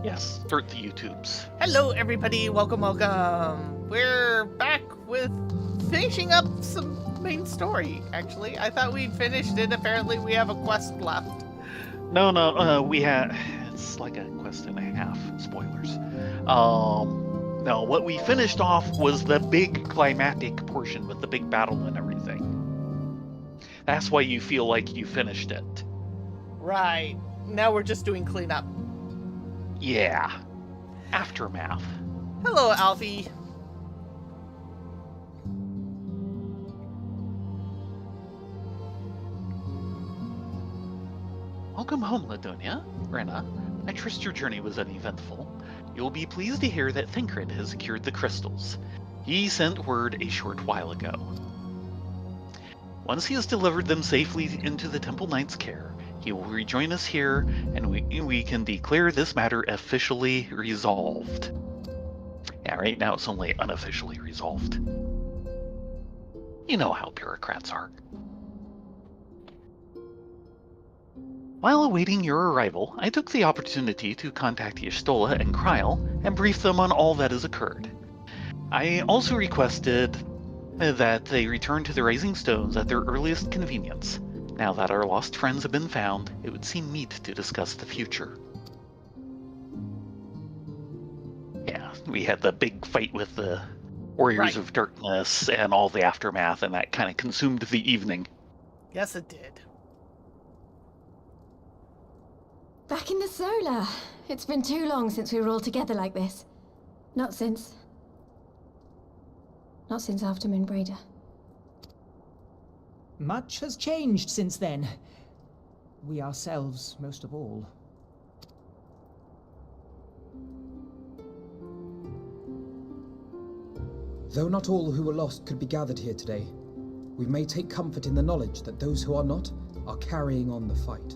Yes, start the YouTubes. Hello, everybody. Welcome. We're back with finishing up some main story, actually. I thought we'd finished it. Apparently, we have a quest left. No, we had... It's like a quest and a half. Spoilers. No, what we finished off was the big climactic portion with the big battle and everything. That's why you feel like you finished it. Right. Now we're just doing cleanup. Yeah. Aftermath. Hello, Alfie. Welcome home, Ladonia. Rena, I trust your journey was uneventful. You'll be pleased to hear that Thinkred has secured the crystals. He sent word a short while ago. Once he has delivered them safely into the Temple Knight's care, he will rejoin us here, and we can declare this matter officially resolved. Yeah, right now it's only unofficially resolved. You know how bureaucrats are. While awaiting your arrival, I took the opportunity to contact Y'shtola and Kryl and brief them on all that has occurred. I also requested that they return to the Rising Stones at their earliest convenience. Now that our lost friends have been found, it would seem meet to discuss the future. Yeah, we had the big fight with the Warriors of Darkness and all the aftermath, and that kind of consumed the evening. Yes, it did. Back in the Solar. It's been too long since we were all together like this. Not since after Moonbraider. Much has changed since then. We ourselves, most of all. Though not all who were lost could be gathered here today, we may take comfort in the knowledge that those who are not are carrying on the fight.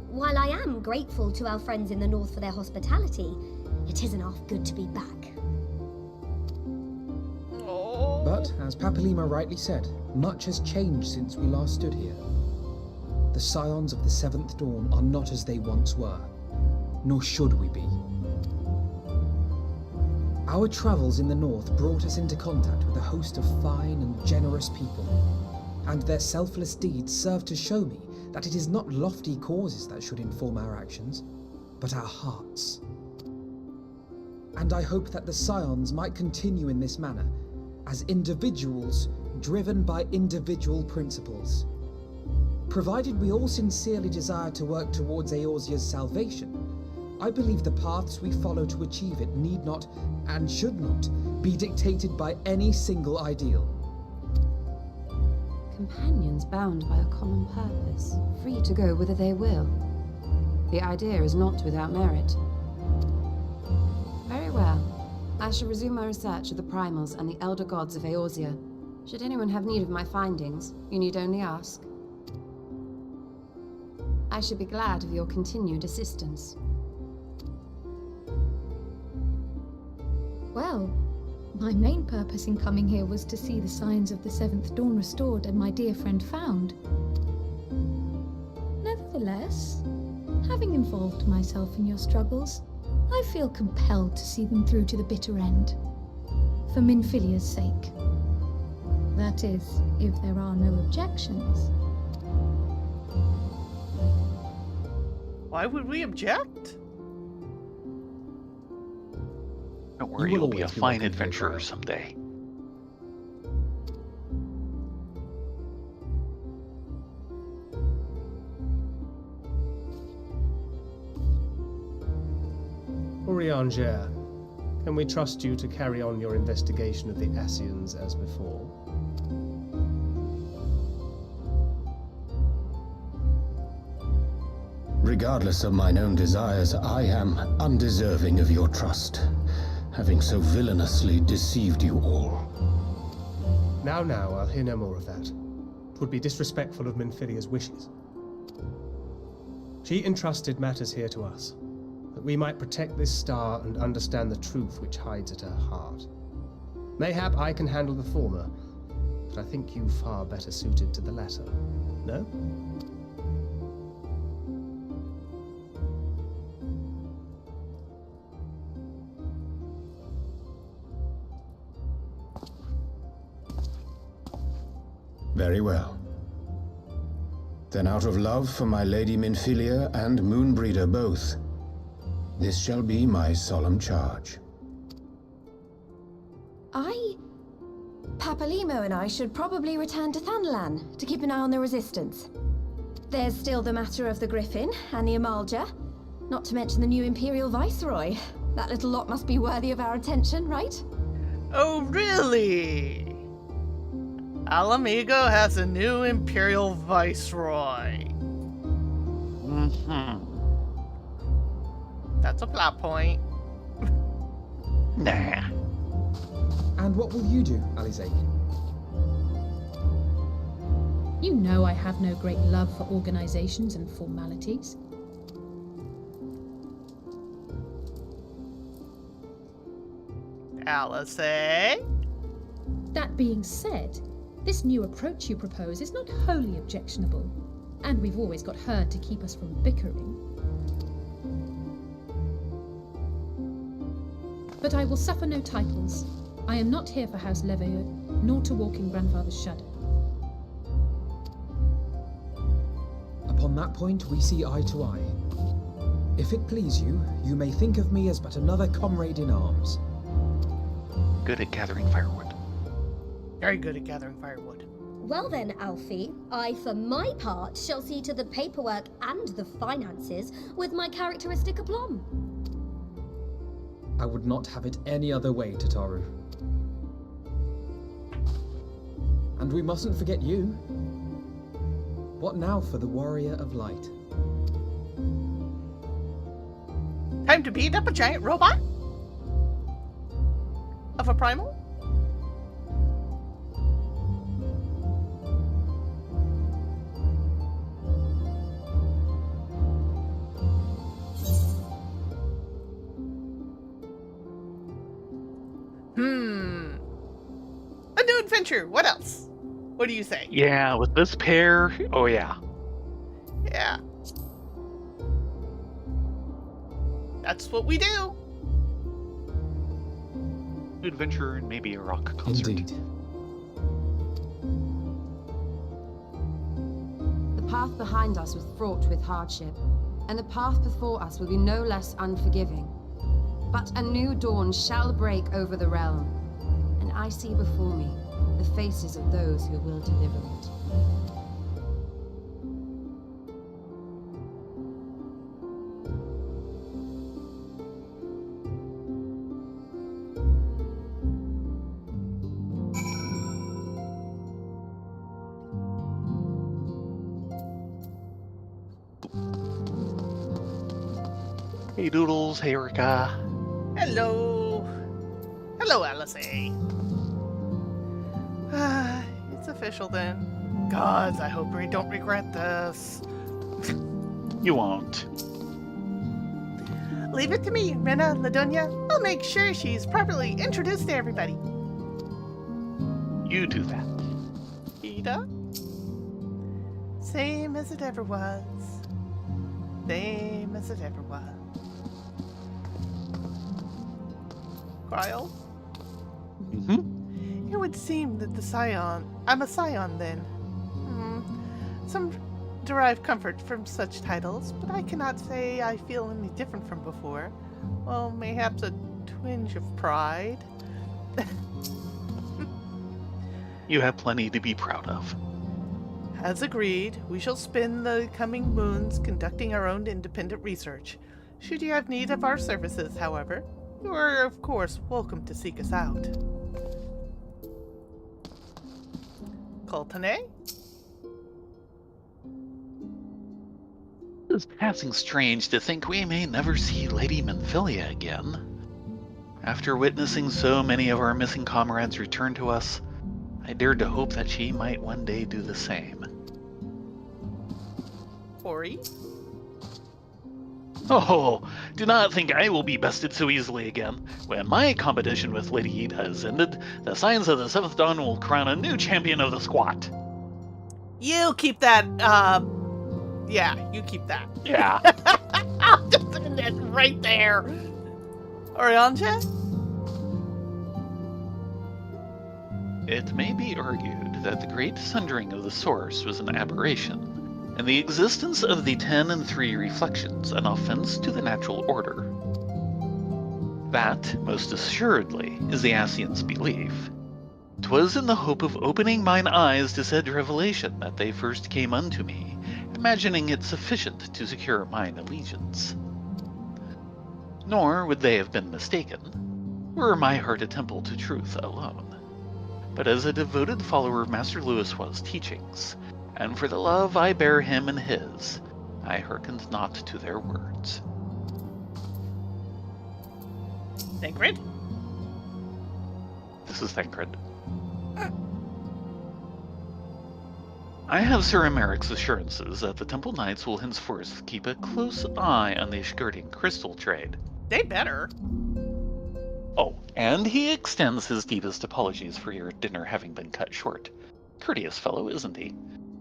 While I am grateful to our friends in the north for their hospitality, it isn't half good to be back. But, as Papalima rightly said, much has changed since we last stood here. The Scions of the Seventh Dawn are not as they once were, nor should we be. Our travels in the north brought us into contact with a host of fine and generous people, and their selfless deeds serve to show me that it is not lofty causes that should inform our actions, but our hearts. And I hope that the Scions might continue in this manner, as individuals driven by individual principles. Provided we all sincerely desire to work towards Eorzea's salvation, I believe the paths we follow to achieve it need not, and should not, be dictated by any single ideal. Companions bound by a common purpose, free to go whither they will. The idea is not without merit. Very well. I shall resume my research of the primals and the elder gods of Eorzea. Should anyone have need of my findings, you need only ask. I should be glad of your continued assistance. Well, my main purpose in coming here was to see the signs of the Seventh Dawn restored and my dear friend found. Nevertheless, having involved myself in your struggles, I feel compelled to see them through to the bitter end. For Minfilia's sake. That is, if there are no objections. Why would we object? Don't worry, you'll be a fine adventurer someday. Eorzea, can we trust you to carry on your investigation of the Ascians as before? Regardless of mine own desires, I am undeserving of your trust, having so villainously deceived you all. Now, I'll hear no more of that. 'Twould be disrespectful of Minfilia's wishes. She entrusted matters here to us, that we might protect this star and understand the truth which hides at her heart. Mayhap I can handle the former, but I think you far better suited to the latter, no? Very well. Then out of love for my Lady Minfilia and Moonbreeder both, this shall be my solemn charge. Papalimo and I should probably return to Thanalan to keep an eye on the resistance. There's still the matter of the Griffin and the Amalja, not to mention the new Imperial Viceroy. That little lot must be worthy of our attention, right? Oh, really? Alamigo has a new Imperial Viceroy. Mm-hmm. That's a plot point. Nah. And what will you do, Alizé? You know I have no great love for organizations and formalities. Alizé? That being said, this new approach you propose is not wholly objectionable, and we've always got her to keep us from bickering. But I will suffer no titles. I am not here for House Leveilleux, nor to walk in Grandfather's shadow. Upon that point, we see eye to eye. If it please you, you may think of me as but another comrade in arms. Good at gathering firewood. Very good at gathering firewood. Well then, Alfie, I for my part shall see to the paperwork and the finances with my characteristic aplomb. I would not have it any other way, Tataru. And we mustn't forget you. What now for the Warrior of Light? Time to beat up a giant robot? Of a primal? A new adventure. What else? What do you say? Yeah, with this pair, oh yeah. Yeah. That's what we do. Adventure and maybe a rock concert. Indeed. The path behind us was fraught with hardship, and the path before us will be no less unforgiving. But a new dawn shall break over the realm, and I see before me the faces of those who will deliver it. Hey Doodles, hey Erica. Hello. Hello, Alizé. It's official then. Gods, I hope we don't regret this. You won't. Leave it to me, Rena Ladonia. I'll make sure she's properly introduced to everybody. You do that. Ida? Same as it ever was. Same as it ever was. Cryle? Mm-hmm. It would seem that the Scion... I'm a Scion, then. Some derive comfort from such titles, but I cannot say I feel any different from before. Well, mayhaps a twinge of pride. You have plenty to be proud of. As agreed, we shall spend the coming moons conducting our own independent research. Should you have need of our services, however, you are, of course, welcome to seek us out. Coltane? It is passing strange to think we may never see Lady Minfilia again. After witnessing so many of our missing comrades return to us, I dared to hope that she might one day do the same. Ori? Oh, do not think I will be bested so easily again. When my competition with Lady Ida is ended, the Scions of the Seventh Dawn will crown a new champion of the squat. You keep that, yeah, you keep that. Yeah. I'll just end it right there. Orianja? It may be argued that the great sundering of the source was an aberration, and the existence of the 10 and 3 reflections an offense to the natural order. That, most assuredly, is the Asians' belief. 'Twas in the hope of opening mine eyes to said revelation that they first came unto me, imagining it sufficient to secure mine allegiance. Nor would they have been mistaken, were my heart a temple to truth alone. But as a devoted follower of Master Louis's teachings, and for the love I bear him and his, I hearkened not to their words. Thancred? This is Thancred. I have Sir Emeric's assurances that the Temple Knights will henceforth keep a close eye on the skirting crystal trade. They better. Oh, and he extends his deepest apologies for your dinner having been cut short. Courteous fellow, isn't he?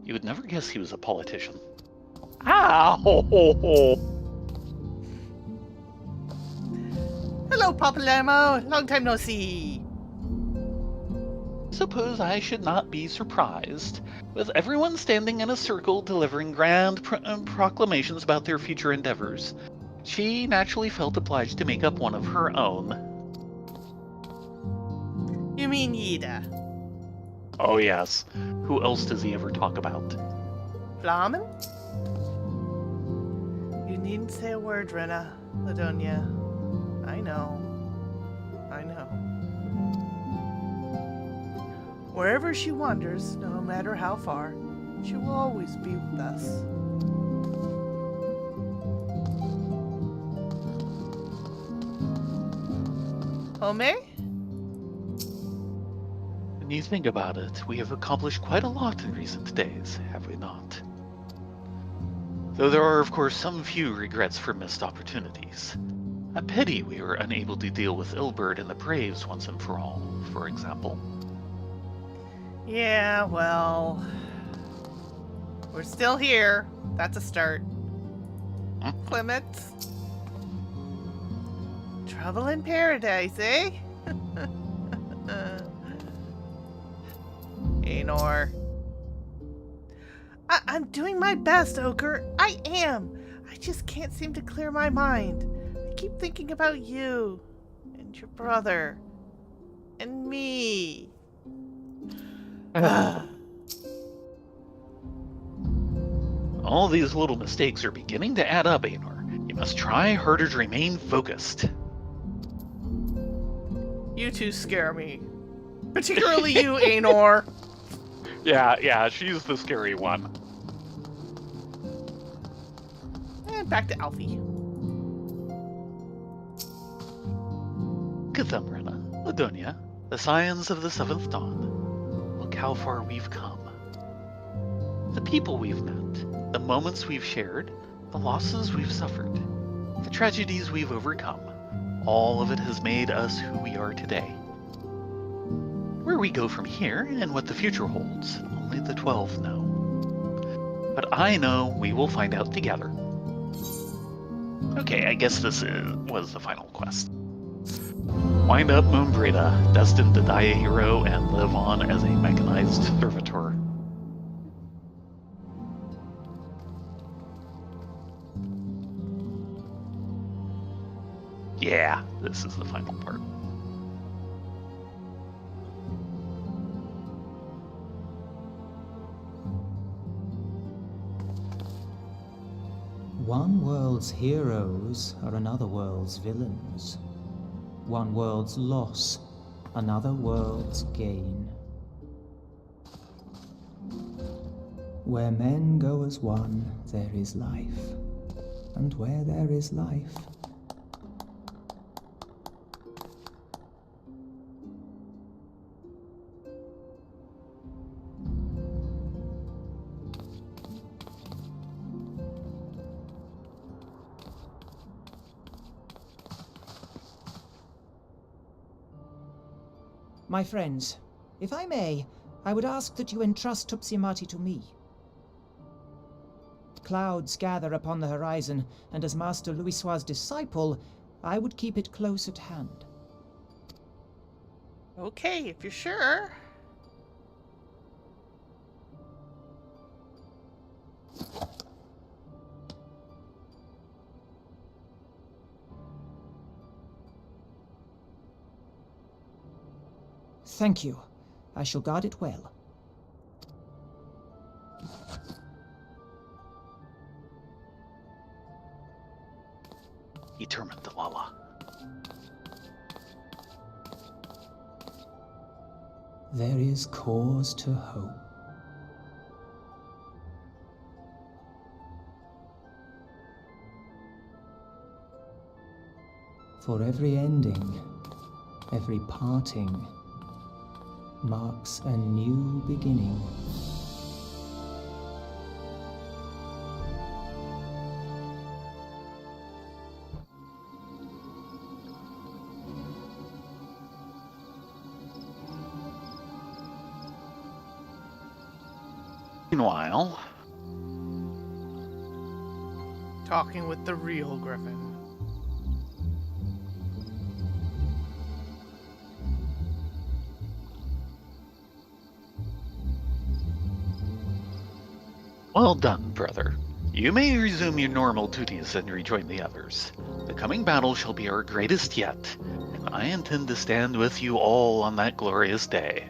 You would never guess he was a politician. Ah! Ho, ho, ho. Hello, Papalermo. Long time no see. Suppose I should not be surprised, with everyone standing in a circle delivering grand proclamations about their future endeavors. She naturally felt obliged to make up one of her own. You mean Yida? Oh yes. Who else does he ever talk about? Flamen? You needn't say a word, Rena, Ladonia. I know. I know. Wherever she wanders, no matter how far, she will always be with us. Home? When you think about it, we have accomplished quite a lot in recent days, have we not? Though there are, of course, some few regrets for missed opportunities. A pity we were unable to deal with Ilberd and the Braves once and for all, for example. Yeah, well... We're still here. That's a start. Clement? Trouble in paradise, eh? Aenor. I'm doing my best, Ochre. I am. I just can't seem to clear my mind. I keep thinking about you, and your brother, and me. All these little mistakes are beginning to add up, Aenor. You must try harder to remain focused. You two scare me. Particularly you, Aenor. Yeah, she's the scary one. And back to Alfie. Look at them, Rena, Ladonia, the scions of the Seventh Dawn. Look how far we've come. The people we've met, the moments we've shared, the losses we've suffered, the tragedies we've overcome. All of it has made us who we are today. Where we go from here and what the future holds, only the 12 know. But I know we will find out together. Okay, I guess this was the final quest. Wind up Moonbreda, destined to die a hero and live on as a mechanized servitor. Yeah, this is the final part. One world's heroes are another world's villains. One world's loss, another world's gain. Where men go as one, there is life. And where there is life, my friends, if I may, I would ask that you entrust Tupsimati to me. Clouds gather upon the horizon, and as Master Louisoix's disciple, I would keep it close at hand. Okay, if you're sure. Thank you. I shall guard it well. Determined, Lala. There is cause to hope. For every ending, every parting, marks a new beginning. Meanwhile, Talking with the real Griffin. well done, brother. You may resume your normal duties and rejoin the others. The coming battle shall be our greatest yet, and I intend to stand with you all on that glorious day.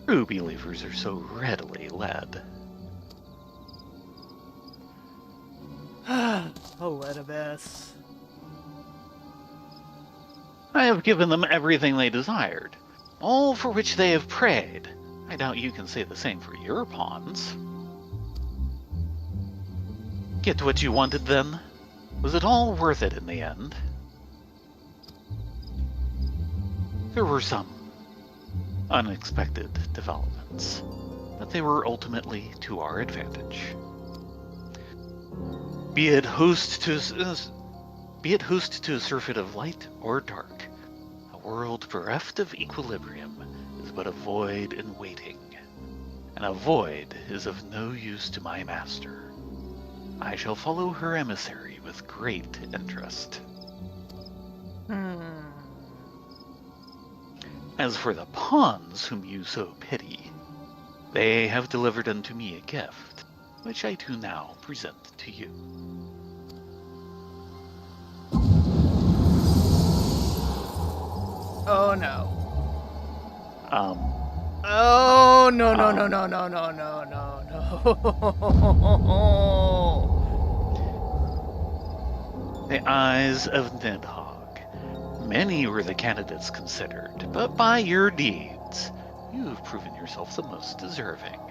True believers are so readily led. Elidibus. I have given them everything they desired, all for which they have prayed. I doubt you can say the same for your pawns. Get what you wanted then? Was it all worth it in the end? There were some unexpected developments, but they were ultimately to our advantage. Be it host to a surfeit of light or dark, a world bereft of equilibrium is but a void in waiting, and a void is of no use to my master. I shall follow her emissary with great interest. As for the pawns whom you so pity, they have delivered unto me a gift, which I do now present to you. Oh no. Oh no. The eyes of Nidhogg. Many were the candidates considered, but by your deeds, you have proven yourself the most deserving.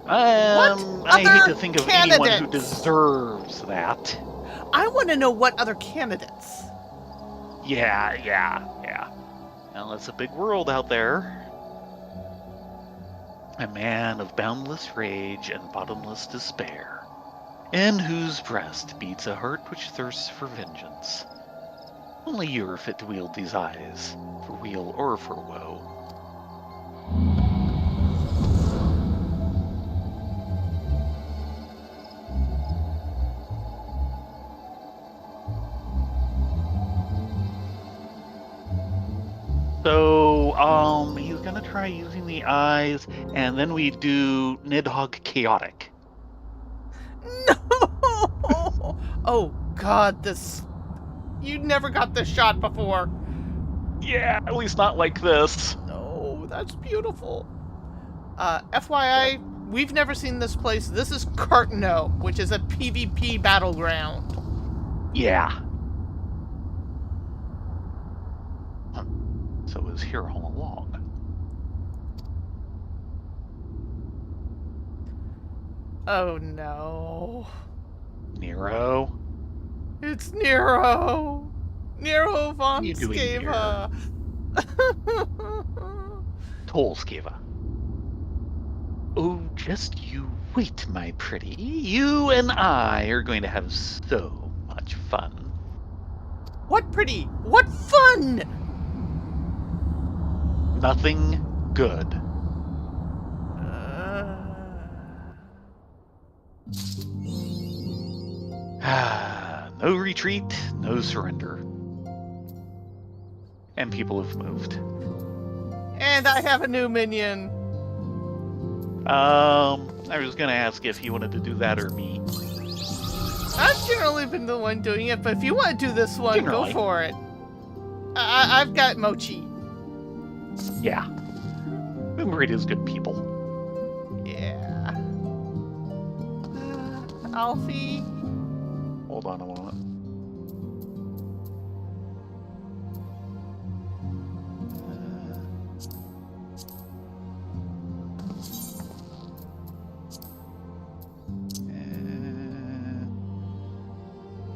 I hate to think of anyone who deserves that. I want to know what other candidates. Yeah. Well, it's a big world out there. A man of boundless rage and bottomless despair, in whose breast beats a heart which thirsts for vengeance. Only you are fit to wield these eyes, for weal or for woe. So, he's gonna try using the eyes, and then we do Nidhogg Chaotic. No! Oh god, this... You never got this shot before. Yeah, at least not like this. No, that's beautiful. FYI, we've never seen this place. This is Cartno, which is a PvP battleground. Yeah. So it was here all along. Oh no. Nero? It's Nero! Nero von You doing Skeva! Tolskeva. Oh, just you wait, my pretty. You and I are going to have so much fun. What pretty? What fun! Nothing good. No retreat, no surrender. And people have moved. And I have a new minion. I was gonna ask if you wanted to do that or me. I've generally been the one doing it, but if you want to do this one, Generally. go for it. I've got Mochi. Yeah. Moonbreed is good people. Yeah. Alfie. Hold on a moment.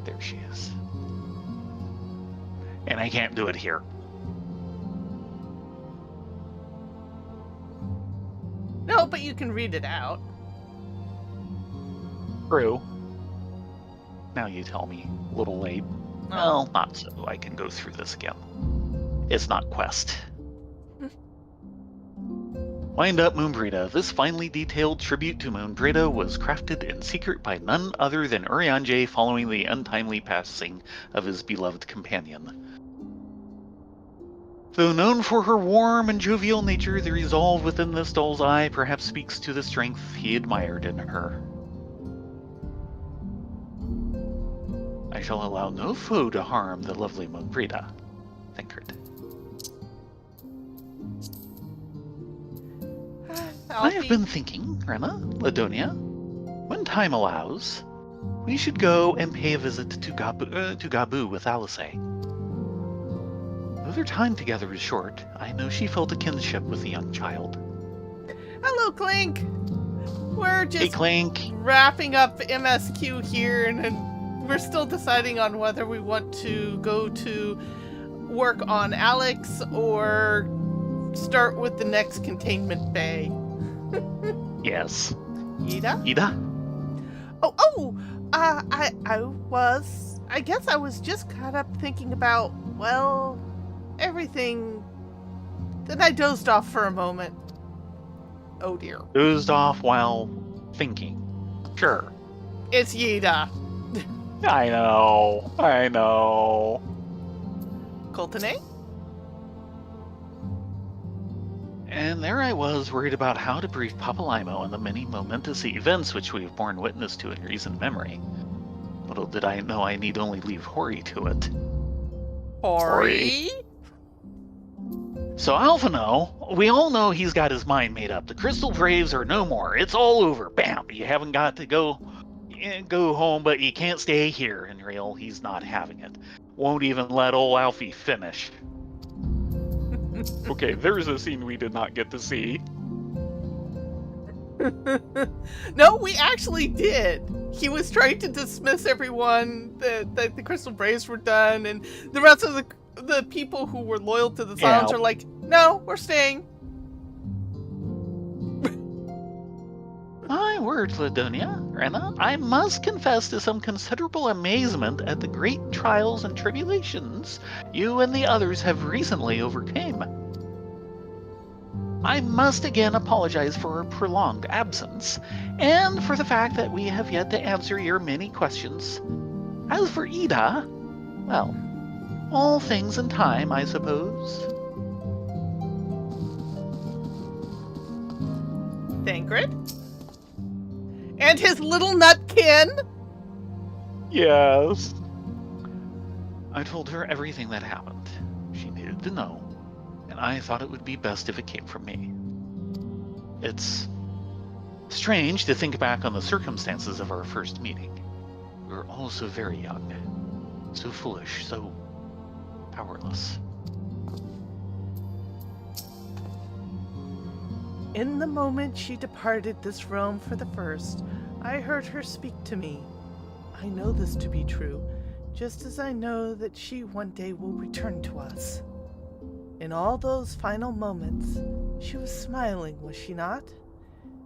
There she is. And I can't do it here. No, but you can read it out. True. Now you tell me. A little late. Well, not so. I can go through this again. It's not quest. Wind up, Moonbrita. This finely detailed tribute to Moonbrita was crafted in secret by none other than Urianger following the untimely passing of his beloved companion. Though known for her warm and jovial nature, the resolve within this doll's eye perhaps speaks to the strength he admired in her. I shall allow no foe to harm the lovely Moonbrita. Thancred. I have been thinking, Rena, Ladonia, when time allows, we should go and pay a visit to Gabu with Alice. Though their time together is short, I know she felt a kinship with the young child. Hello, Clink. We're just Hey, Clink. wrapping up MSQ here, and we're still deciding on whether we want to go to work on Alex or start with the next containment bay. Yes. Ida? Ida? I guess I was just caught up thinking about, well, everything. Then I dozed off for a moment. Oh dear. Dozed off while thinking. Sure. It's Yida. I know. Coltonay? And there I was, worried about how to brief Papa Limo on the many momentous events which we have borne witness to in recent memory. Little did I know I need only leave Hori to it. Hori? So Alphino, we all know he's got his mind made up. The Crystal Braves are no more. It's all over. Bam! You haven't got to go home, but you can't stay here. In real, he's not having it. Won't even let old Alfie finish. Okay, there's a scene we did not get to see. No, we actually did. He was trying to dismiss everyone that the Crystal Braves were done, and the rest of the people who were loyal to the Silence are like, no, we're staying. My word, Ladonia, Rena, I must confess to some considerable amazement at the great trials and tribulations you and the others have recently overcame. I must again apologize for our prolonged absence, and for the fact that we have yet to answer your many questions. As for Ida, well, all things in time, I suppose. Thancred? And his little nutkin? Yes. I told her everything that happened. She needed to know, and I thought it would be best if it came from me. It's strange to think back on the circumstances of our first meeting. We were all so very young, so foolish, so powerless. In the moment she departed this realm for the first, I heard her speak to me. I know this to be true, just as I know that she one day will return to us. In all those final moments, she was smiling, was she not?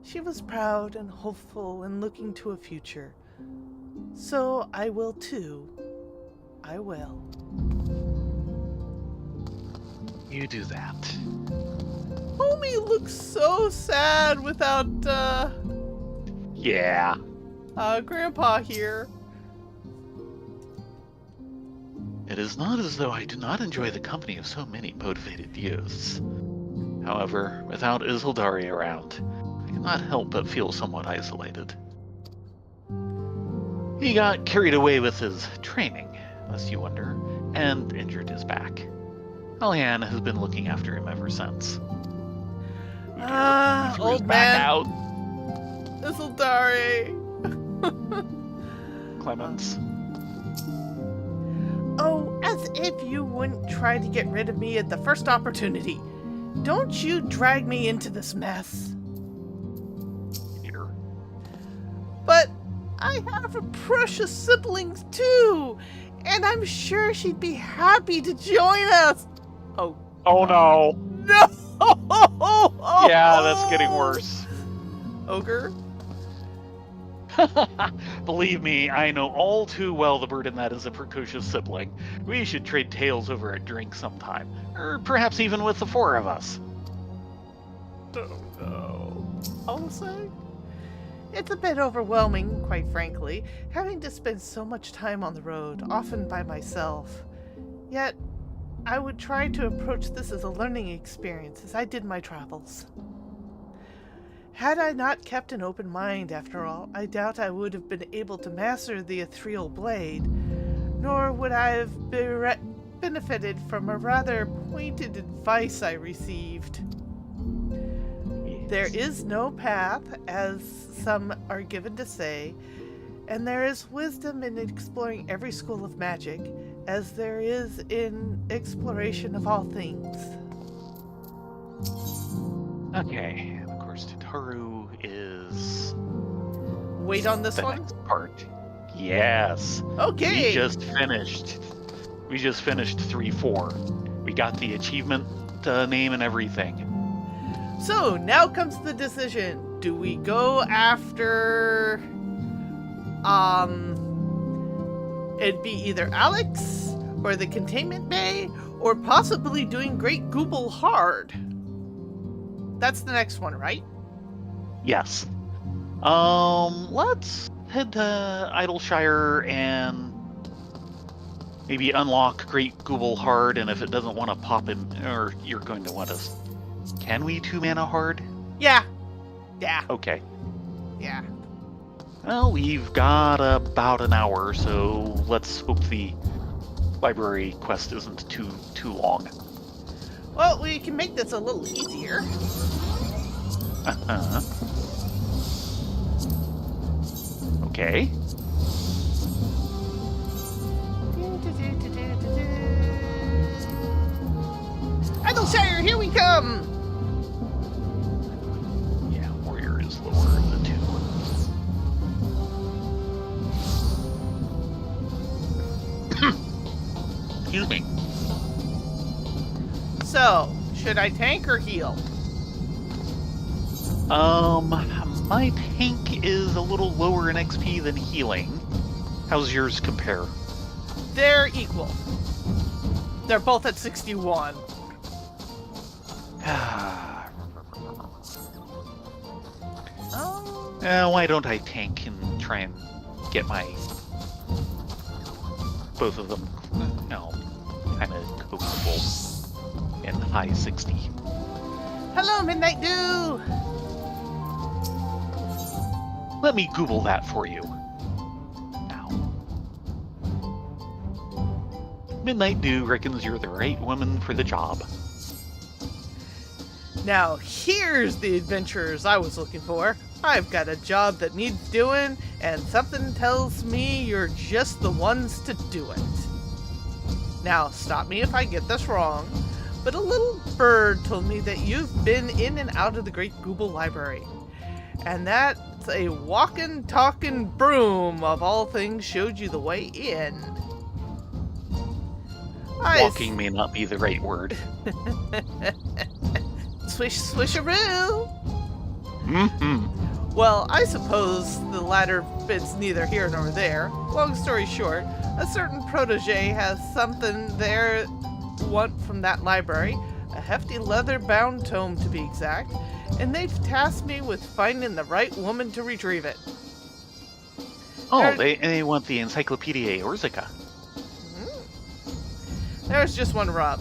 She was proud and hopeful and looking to a future. So I will too. I will. You do that. Homie looks so sad without, Yeah. Grandpa here. It is not as though I do not enjoy the company of so many motivated youths. However, without Isildari around, I cannot help but feel somewhat isolated. He got carried away with his training, lest you wonder, and injured his back. Alianne has been looking after him ever since. He threw his Old back man. out. Isildari. Clemens. Oh, as if you wouldn't try to get rid of me at the first opportunity. Don't you drag me into this mess. Here. But I have precious siblings too, and I'm sure she'd be happy to join us. Oh. Oh no. No! Yeah, that's getting worse. Ogre? Believe me, I know all too well the burden that is a precocious sibling. We should trade tales over a drink sometime, or perhaps even with the four of us. Oh no. I'll say. It's a bit overwhelming, quite frankly, having to spend so much time on the road, often by myself. Yet, I would try to approach this as a learning experience as I did my travels. Had I not kept an open mind, after all, I doubt I would have been able to master the ethereal blade, nor would I have benefited from a rather pointed advice I received. There is no path, as some are given to say, and there is wisdom in exploring every school of magic, as there is in exploration of all things. Okay. Tataru is... Wait on this the one? next part. Yes. Okay. We just finished 3-4. We got the achievement name and everything. So, now comes the decision. Do we go after... It'd be either Alex, or the Containment Bay, or possibly doing Great Gooble Hard. That's the next one, right? Yes. Let's head to Idleshire and maybe unlock Great Gooble Hard, and if it doesn't want to pop in, or you're going to want us... Can we 2-mana hard? Yeah. Okay. Yeah. Well, we've got about an hour, so let's hope the library quest isn't too long. Well, we can make this a little easier. Uh-huh. Okay. Idleshire, here we come! Yeah, warrior is lower of the two. Excuse me. So, should I tank or heal? My tank is a little lower in XP than healing. How's yours compare? They're equal. They're both at 61. Why don't I tank and try and get my... both of them, kind of coachable in high 60. Hello, Midnight Dew! Let me Google that for you. Now. Midnight Dew reckons you're the right woman for the job. Now, here's the adventurers I was looking for. I've got a job that needs doing, and something tells me you're just the ones to do it. Now, stop me if I get this wrong, but a little bird told me that you've been in and out of the Great Gooble Library. And that's a walking, talking broom of all things showed you the way in. Walking may not be the right word. Swish, swisharoo! Mm-hmm. Well, I suppose the latter bit's neither here nor there. Long story short, a certain protege has something they want from that library, a hefty leather-bound tome to be exact, and they've tasked me with finding the right woman to retrieve it. Oh, they want the Encyclopedia Eorzea. There's just one rub.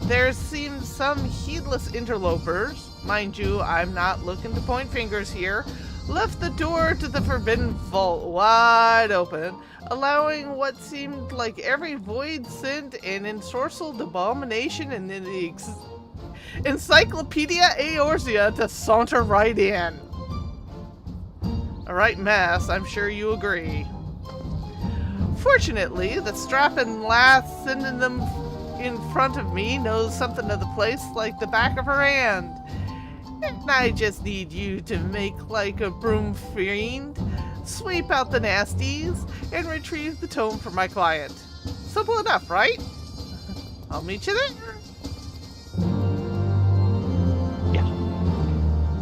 There seems some heedless interlopers, mind you, I'm not looking to point fingers here, left the door to the forbidden vault wide open, allowing what seemed like every void scent and ensorcelled abomination in the Encyclopedia Eorzea to saunter right in. A right mess, I'm sure you agree. Fortunately, the strapping lass sending them in front of me knows something of the place like the back of her hand. And I just need you to make like a broom fiend, sweep out the nasties, and retrieve the tome for my client. Simple enough, right? I'll meet you there. Yeah.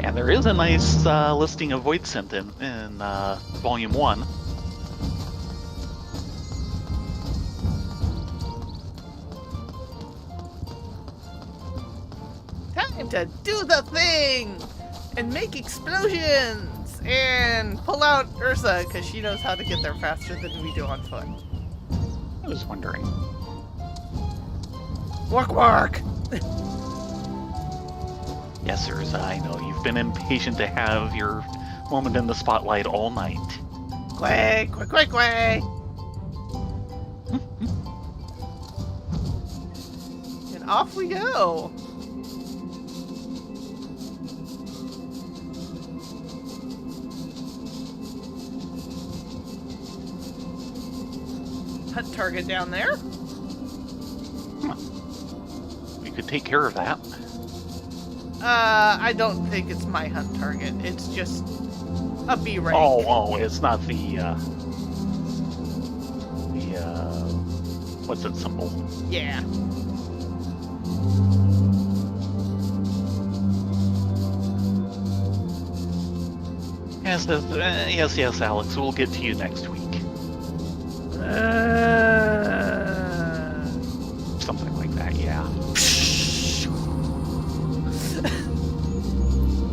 And there is a nice listing of Void Scent in Volume 1. Time to do the thing! And make explosions! And pull out Ursa, because she knows how to get there faster than we do on foot. I was wondering. Work! Yes, Urza, I know. You've been impatient to have your moment in the spotlight all night. Quay! And off we go! Hunt target down there. We could take care of that. I don't think it's my hunt target. It's just a B rank. Oh, it's not the what's that symbol? Yeah. Yes, Alex. We'll get to you next week. Something like that, yeah.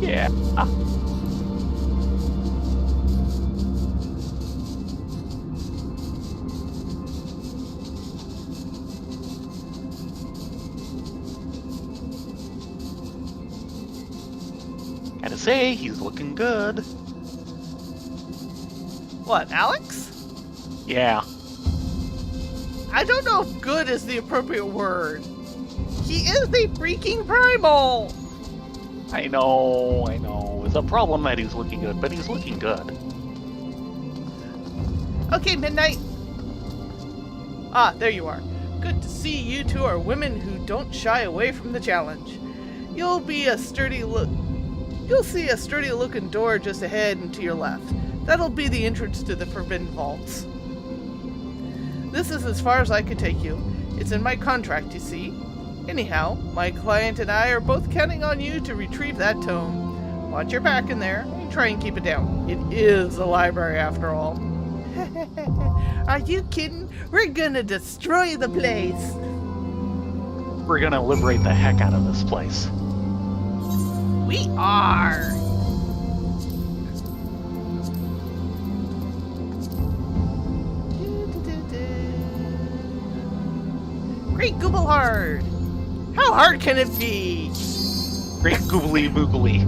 Yeah. Gotta say, he's looking good. What, Alex? Yeah. I don't know if good is the appropriate word. He is the freaking primal! I know. It's a problem that he's looking good, but he's looking good. Okay, Midnight. Ah, there you are. Good to see you two are women who don't shy away from the challenge. You'll see a sturdy looking door just ahead and to your left. That'll be the entrance to the Forbidden Vaults. This is as far as I could take you. It's in my contract, you see. Anyhow, my client and I are both counting on you to retrieve that tome. Watch your back in there and try and keep it down. It is a library after all. Are you kidding? We're gonna destroy the place. We're gonna liberate the heck out of this place. We are. Great Google Hard! How hard can it be? Great googly boogly.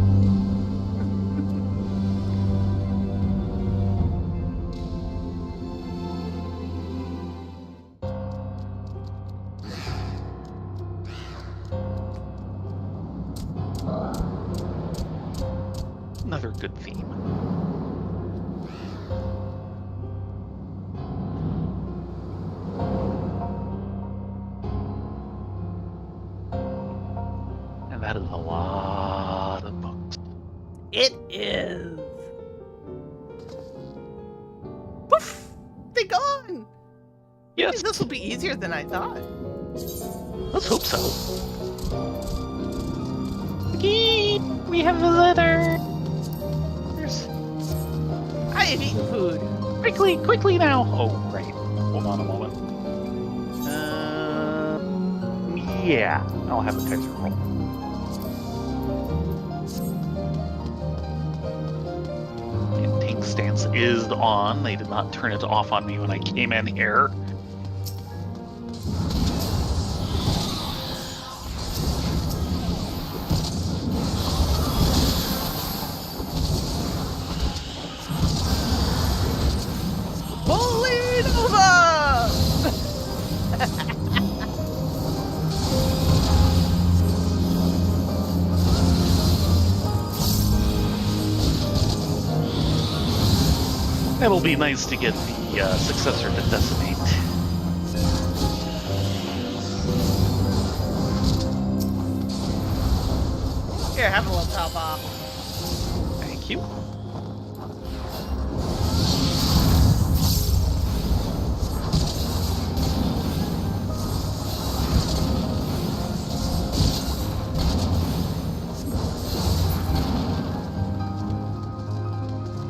Another good theme. That is a lot of books. It is. Poof! They're gone! Yes. This will be easier than I thought. Let's hope so. We have visitors. I have eaten food. Quickly now. Oh, right. Hold on a moment. Yeah. I'll have the Kaiser roll. Tank stance is on. They did not turn it off on me when I came in here. It'll be nice to get the successor to Decimate. Here, have a little top off. Thank you.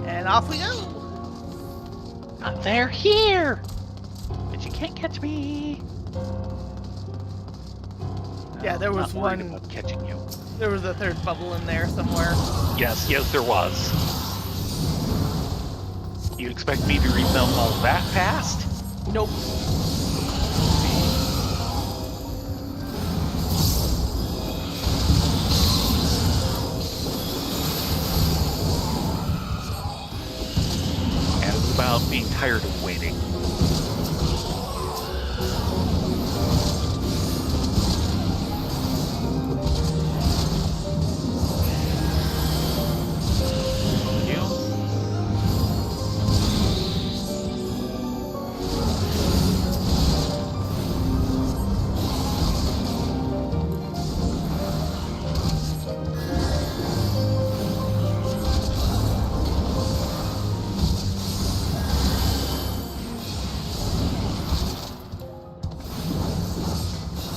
And off we go. They're here! But you can't catch me. Yeah, there was Not worried one. about catching you. There was a third bubble in there somewhere. Yes, there was. You expect me to read them all that fast? Nope. And it's about being tired of waiting.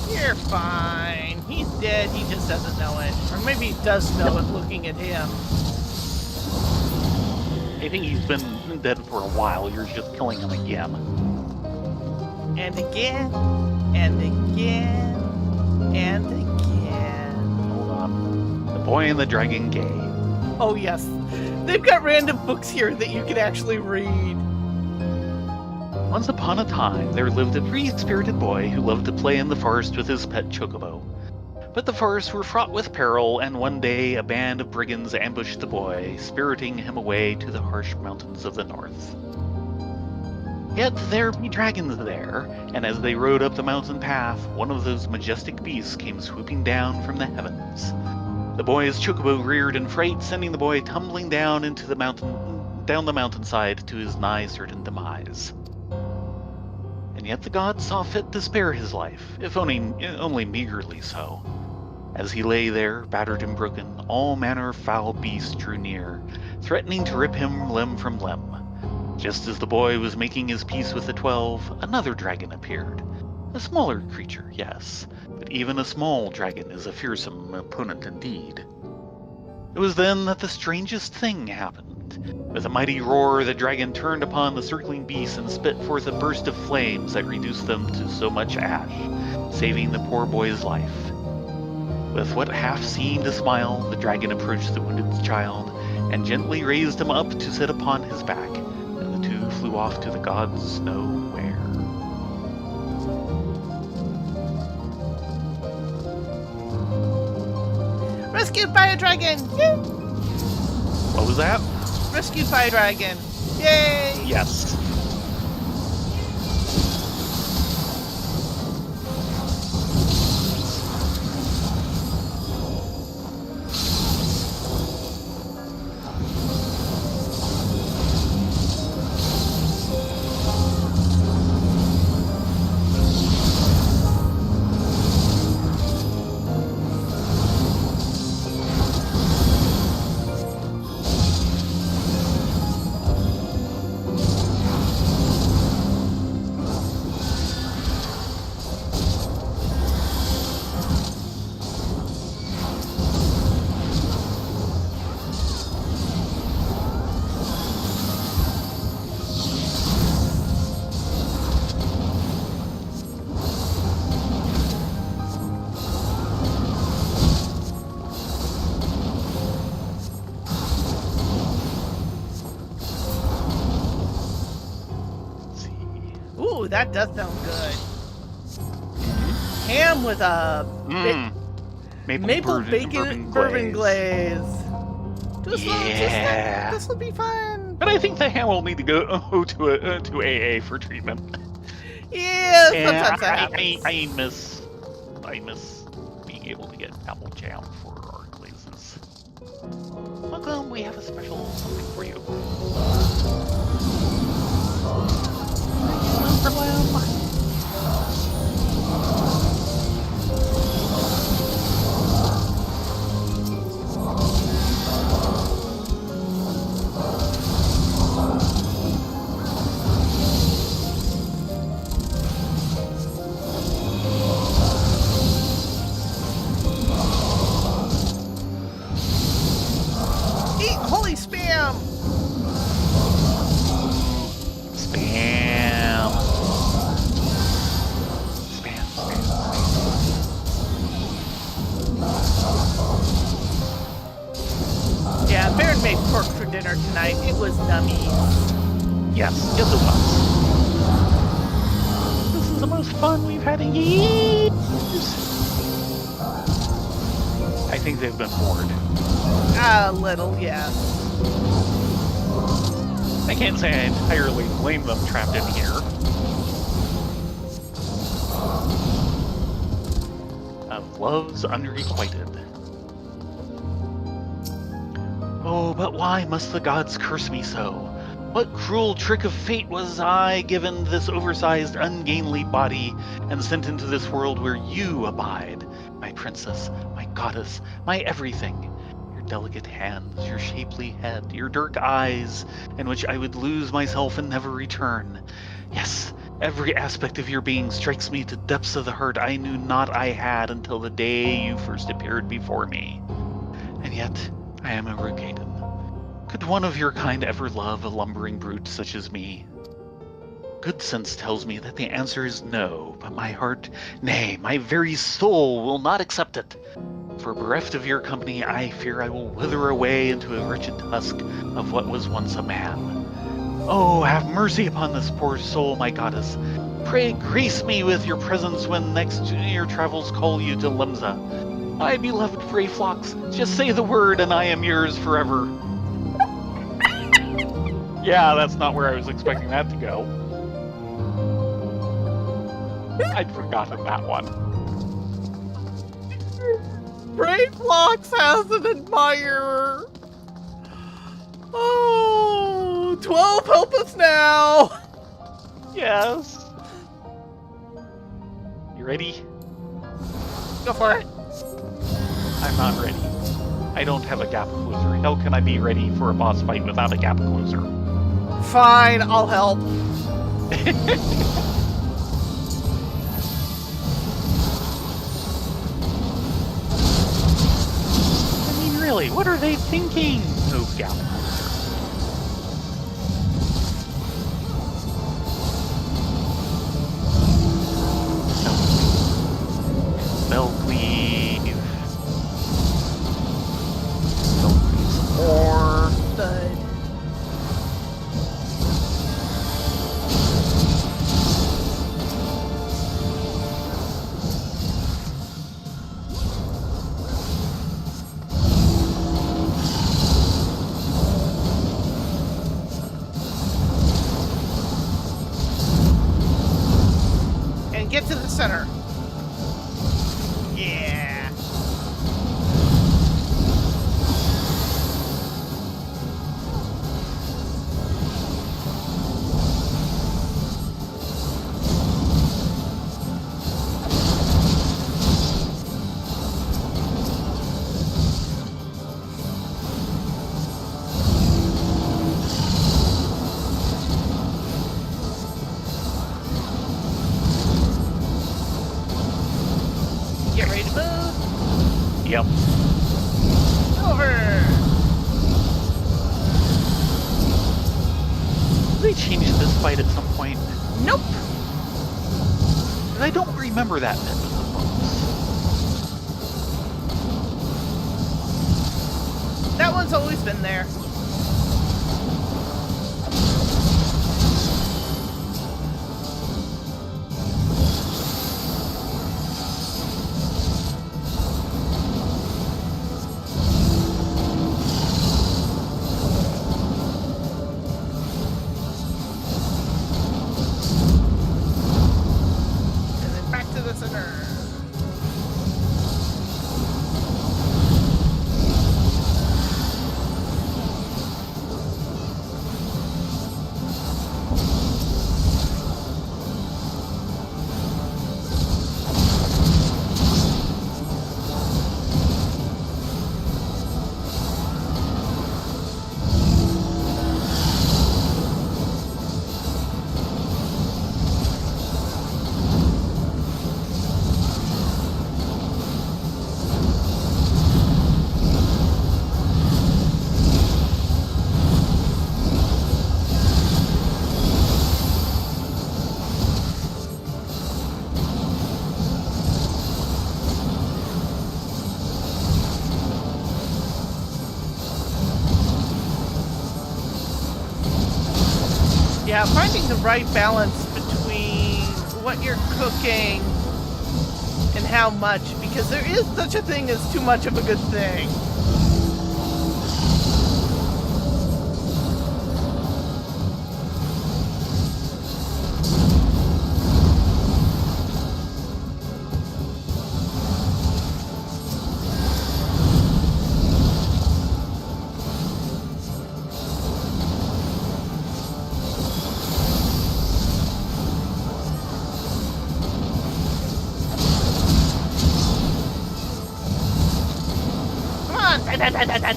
You're fine. He's dead. He just doesn't know it. Or maybe he does know it looking at him. I think he's been dead for a while. You're just killing him again. And again. And again. And again. Hold on. The Boy and the Dragon Gay. Oh, yes. They've got random books here that you can actually read. Once upon a time, there lived a free-spirited boy who loved to play in the forest with his pet chocobo. But the forests were fraught with peril, and one day a band of brigands ambushed the boy, spiriting him away to the harsh mountains of the north. Yet there be dragons there, and as they rode up the mountain path, one of those majestic beasts came swooping down from the heavens. The boy's chocobo reared in fright, sending the boy tumbling down the mountainside to his nigh certain demise. And yet the gods saw fit to spare his life, if only meagerly so. As he lay there, battered and broken, all manner of foul beasts drew near, threatening to rip him limb from limb. Just as the boy was making his peace with the 12, another dragon appeared. A smaller creature, yes, but even a small dragon is a fearsome opponent indeed. It was then that the strangest thing happened. With a mighty roar, the dragon turned upon the circling beasts and spit forth a burst of flames that reduced them to so much ash, saving the poor boy's life. With what half seemed a smile, the dragon approached the wounded child and gently raised him up to sit upon his back, and the two flew off to the gods know where. Rescued by a dragon! Yay! What was that? Rescued by a dragon! Yay! Yes. Ooh, that does sound good. Ham with a maple bacon bourbon glaze. This will be fun. But I think the ham will need to go to AA for treatment. Yeah, And sometimes that happens. I miss being able to get apple jam for our glazes. Welcome, we have a special something for you. Eat holy spam! Spam. Spam, spam, Yeah, Baron made pork for dinner tonight. It was nummy. Yes, yes it was. This is the most fun we've had in years. I think they've been bored. A little, yeah. I can't say I entirely blame them trapped in here. Love's unrequited. Oh, but why must the gods curse me so? What cruel trick of fate was I given this oversized, ungainly body and sent into this world where you abide, my princess, my goddess, my everything? Your delicate hands, your shapely head, your dark eyes, in which I would lose myself and never return. Yes, every aspect of your being strikes me to depths of the heart I knew not I had until the day you first appeared before me. And yet, I am a Rugaden. Could one of your kind ever love a lumbering brute such as me? Good sense tells me that the answer is no, but my heart, nay, my very soul will not accept it. For bereft of your company, I fear I will wither away into a wretched husk of what was once a man. Oh, have mercy upon this poor soul, my goddess. Pray grace me with your presence when next your travels call you to Lemza. My beloved prey flocks, just say the word and I am yours forever. Yeah, that's not where I was expecting that to go. I'd forgotten that one. Brave Flocks has an admirer. Oh, 12 help us now. Yes. You ready? Go for it. I'm not ready. I don't have a gap closer. How can I be ready for a boss fight without a gap closer? Fine, I'll help. I mean, really, what are they thinking? No gap closer. Spell cleave. Spell cleave some more. Thud. And get to the center. Yeah. Get ready to move. Yep. Over. Did they change this fight at some point? Nope. 'Cause I don't remember that bit of the books. That one's always been there. And then back to the center. Yeah, finding the right balance between what you're cooking and how much, because there is such a thing as too much of a good thing.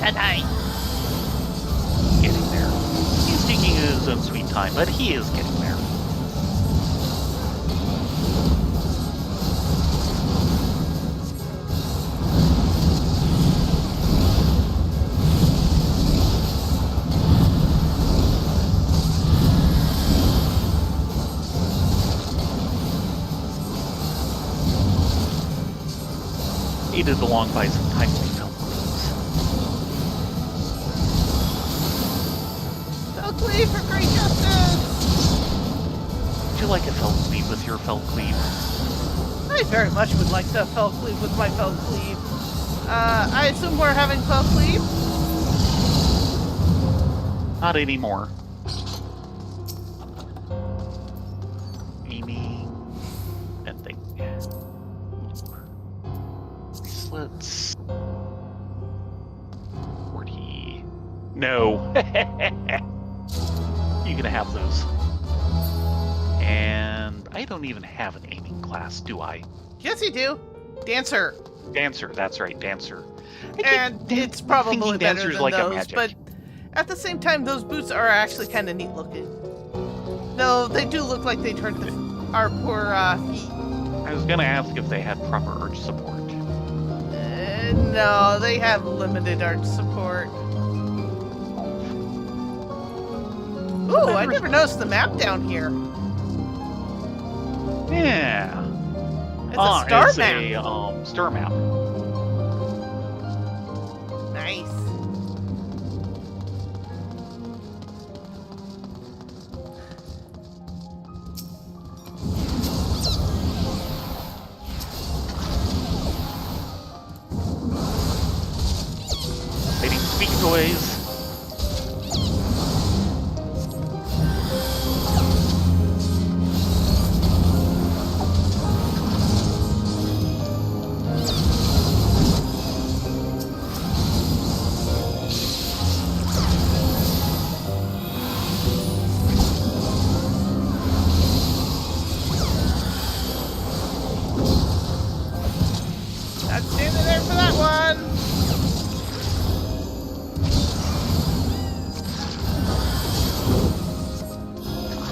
Die. Getting there. He's taking his own sweet time, but he is getting there. Aided along by some timely film clues. Fell cleave for great justice! Would you like a fell cleave with your fell cleave? I very much would like to fell cleave with my fell cleave. I assume we're having fell cleave? Not anymore. Aiming. Ending. Bracelets. 40. No. You can have those. And I don't even have an aiming class, do I? Yes, you do. Dancer. Dancer, that's right, dancer. And it's probably thinking better dancer's than like a those, magic. but at the same time, those boots are actually kind of neat looking. Though they do look like they turned our poor feet. I was gonna ask if they had proper urge support. No, they have limited arch support. Ooh, I never noticed the map down here. Yeah. It's a star it's map. a star map. Nice. Fighting squeak toys. Not standing there for that one.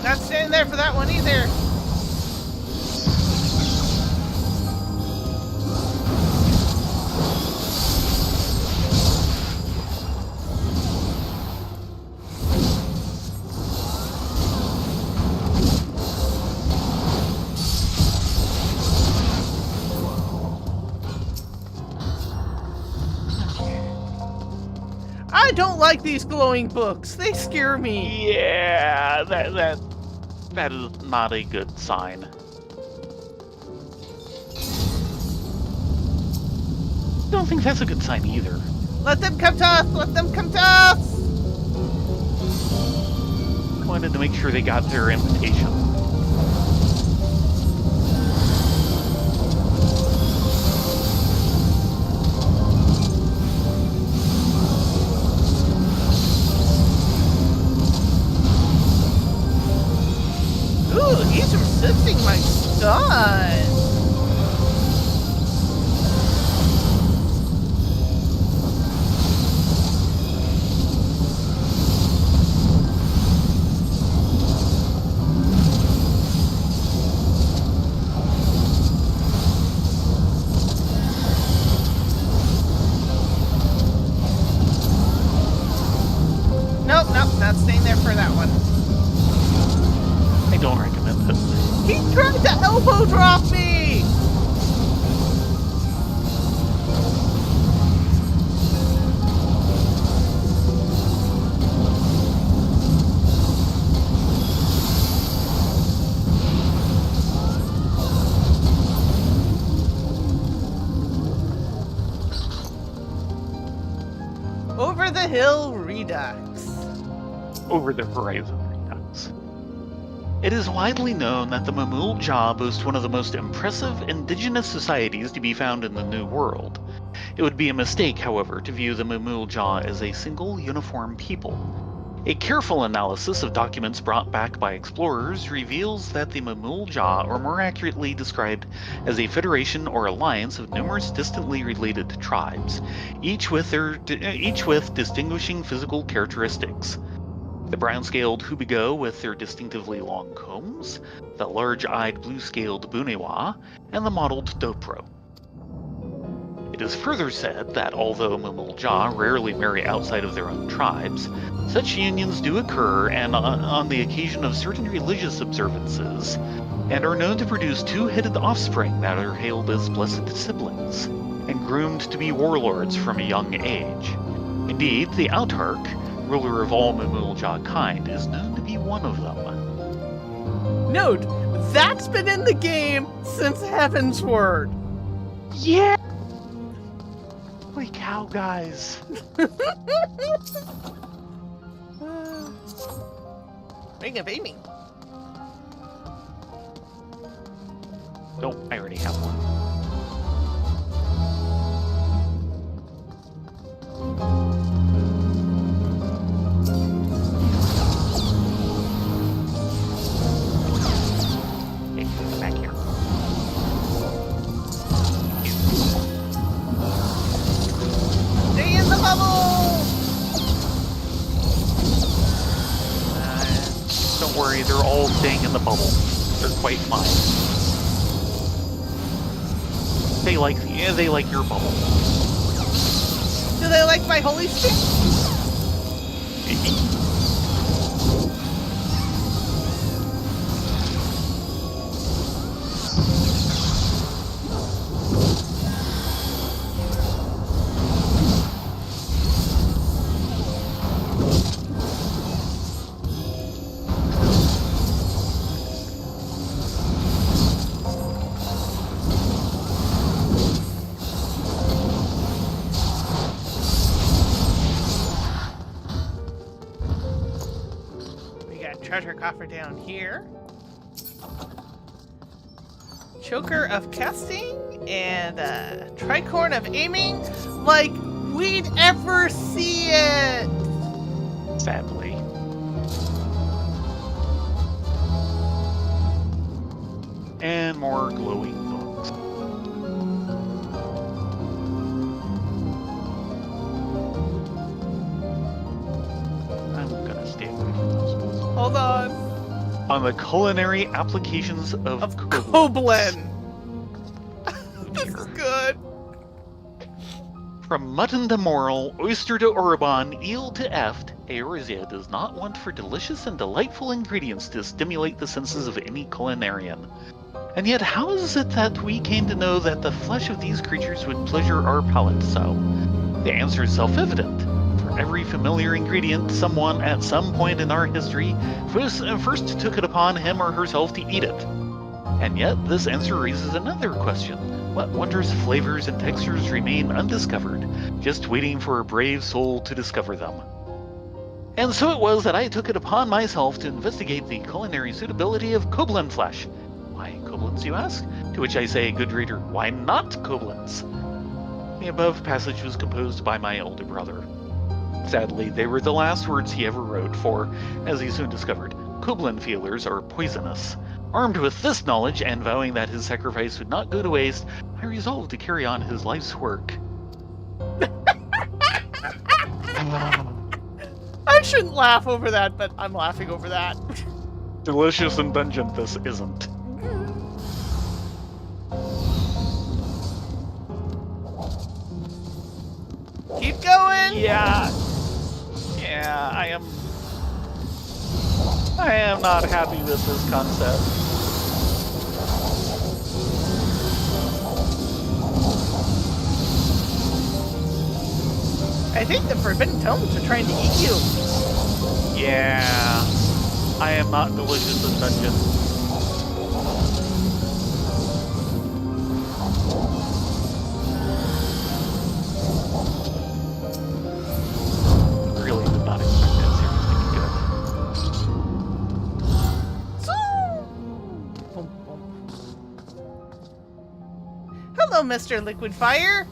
Not standing there for that one either. I don't like these glowing books. They scare me. Yeah, that is not a good sign. Don't think that's a good sign either. Let them come to us. Let them come to us. Wanted to make sure they got their invitation. Ooh, he's resisting my stun. Over the Hill Redux. Over the Horizon Redux. It is widely known that the Mamul Jah boast one of the most impressive indigenous societies to be found in the New World. It would be a mistake, however, to view the Mamul Jah as a single uniform people. A careful analysis of documents brought back by explorers reveals that the Mamul Jah are more accurately described as a federation or alliance of numerous distantly related tribes, each with distinguishing physical characteristics. The brown-scaled Hubigo with their distinctively long combs, the large-eyed blue-scaled Bunewa, and the mottled Dopro. It is further said that although Mamul Jah rarely marry outside of their own tribes, such unions do occur and on the occasion of certain religious observances, and are known to produce two-headed offspring that are hailed as blessed siblings, and groomed to be warlords from a young age. Indeed, the Autarch, ruler of all Mamul Jah kind, is known to be one of them. Note, that's been in the game since Heaven's Word. Yeah! Holy cow, guys. Ring of aiming. Nope, I already have one. Hey, come back here. Stay in the bubble! Don't worry, they're all staying in the bubble. They're quite fine. They like your bubble. Do they like my holy stick? Treasure coffer down here. Choker of casting and tricorn of aiming, like we'd ever see it. Sadly. And more glowing books. I'm gonna stay away from those books. Hold on. On the culinary applications of Koblin. This is good. From mutton to morel, oyster to Hareband, eel to eft, Eorzea does not want for delicious and delightful ingredients to stimulate the senses of any culinarian. And yet how is it that we came to know that the flesh of these creatures would pleasure our palate so? The answer is self-evident. For every familiar ingredient, someone at some point in our history first took it upon him or herself to eat it. And yet this answer raises another question. What wondrous flavors and textures remain undiscovered, just waiting for a brave soul to discover them? And so it was that I took it upon myself to investigate the culinary suitability of Koblin flesh. Why Koblins, you ask? To which I say, good reader, why not Koblins? The above passage was composed by my older brother. Sadly, they were the last words he ever wrote, for, as he soon discovered, Koblin feelers are poisonous. Armed with this knowledge, and vowing that his sacrifice would not go to waste, I resolved to carry on his life's work. I shouldn't laugh over that, but I'm laughing over that. Delicious and pungent this isn't. Keep going! Yeah, I am not happy with this concept. I think the Forbidden Tomes are trying to eat you. Yeah, I am not delicious and pungent. Mr. Liquid Fire.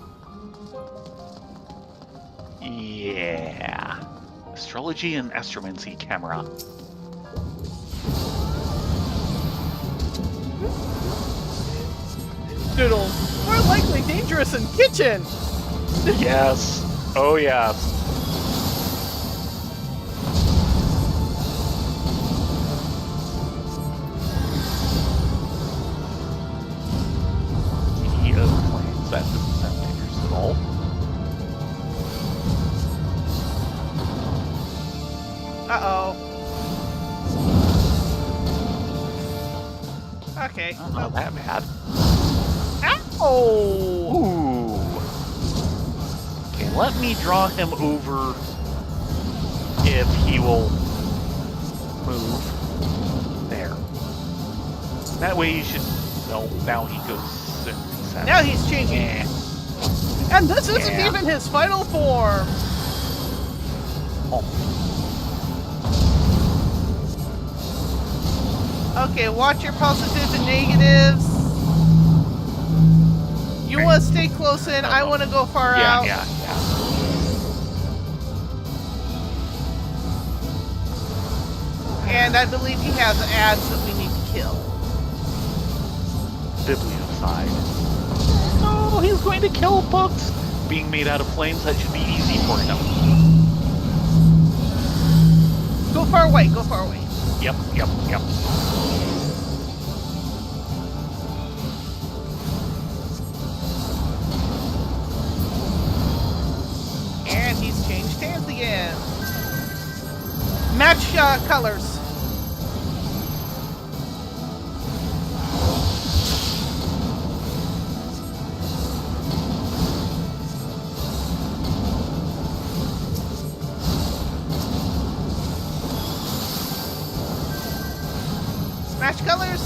Yeah. Astrology and astromancy camera. Doodle. More likely dangerous in kitchen. Yes. Oh, yes. Flames. That doesn't sound dangerous at all. Uh-oh. Okay. Not that bad. Ow! Ooh. Okay, let me draw him over if he will move. There. That way he should... No, now he goes... Now he's changing. Yeah. And this isn't even his final form. Oh. Okay, watch your positives and negatives. You want to stay close in. I want to go far out. Yeah. And I believe he has ads that we need to kill. Bibliocide. No, he's going to kill books. Being made out of flames, that should be easy for him. Go far away, go far away. Yep. And he's changed hands again. Match colors. Match colors?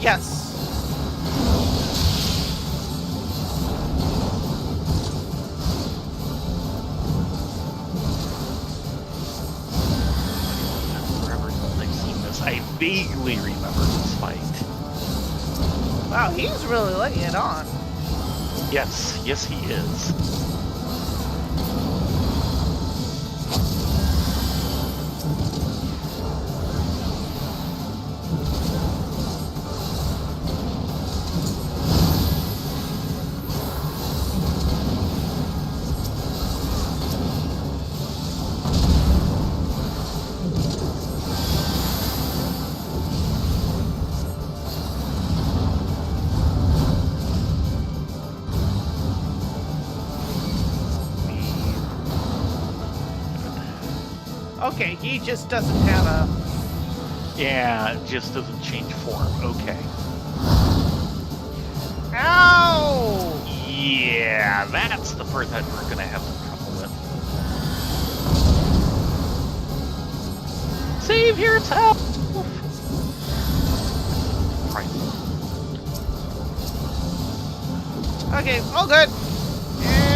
Yes. I vaguely remember this fight. Wow, he's really letting it on. Yes, he is. Okay, he just doesn't have a... Yeah, it just doesn't change form. Okay. Ow! Yeah, that's the part that we're gonna have some trouble with. Save yourself! Right. Okay, all good.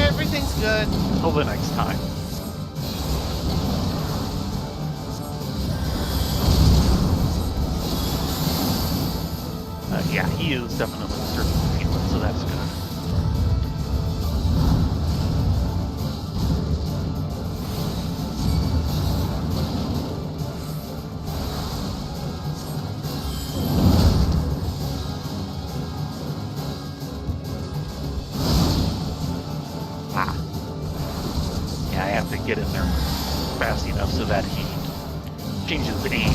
Everything's good. Till the next time. Yeah, he is definitely starting to feel it, so that's good. Yeah, I have to get in there fast enough so that he changes aim.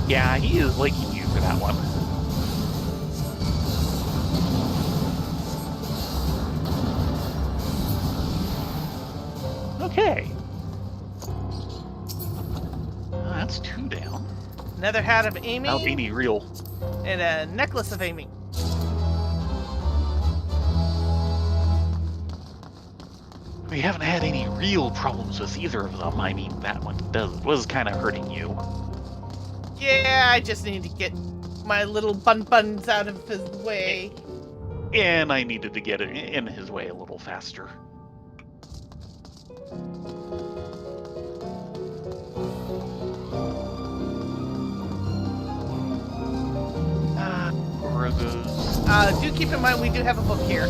Yeah, he is liking you for that one. Okay. That's 2 down. Another hat of aiming. Now Amy real. And a necklace of aiming. We haven't had any real problems with either of them. I mean, that one was kind of hurting you. Yeah, I just need to get my little buns out of his way. And I needed to get it in his way a little faster. Where are those? Do keep in mind we do have a book here.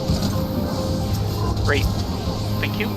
Great. Thank you.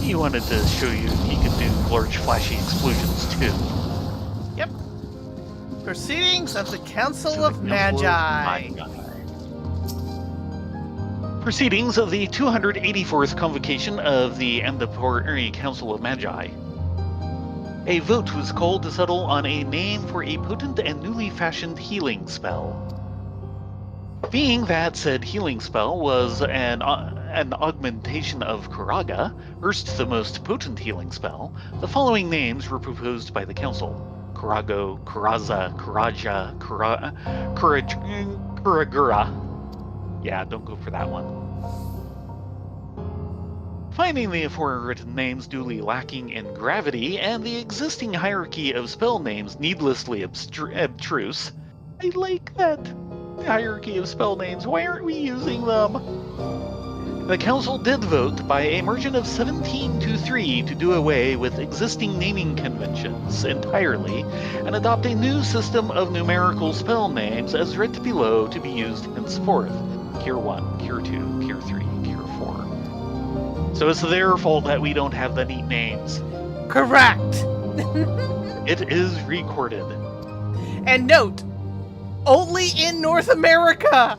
He wanted to show you he could do large flashy explosions too. Yep. Proceedings of the Council of Magi. Proceedings of the 284th Convocation of the Endopori Council of Magi. A vote was called to settle on a name for a potent and newly fashioned healing spell. Being that said healing spell was an augmentation of Kuraga, erst the most potent healing spell, the following names were proposed by the council: Kurago, Kuraza, Kuraja, Kuragura. Yeah, don't go for that one. Finding the aforewritten names duly lacking in gravity and the existing hierarchy of spell names needlessly abstruse, I like that hierarchy of spell names. Why aren't we using them? The council did vote by a margin of 17-3 to do away with existing naming conventions entirely and adopt a new system of numerical spell names as writ below to be used henceforth. Cure 1, Cure 2, Cure 3, Cure 4. So it's their fault that we don't have the neat names. Correct. It is recorded. And note, only in North America.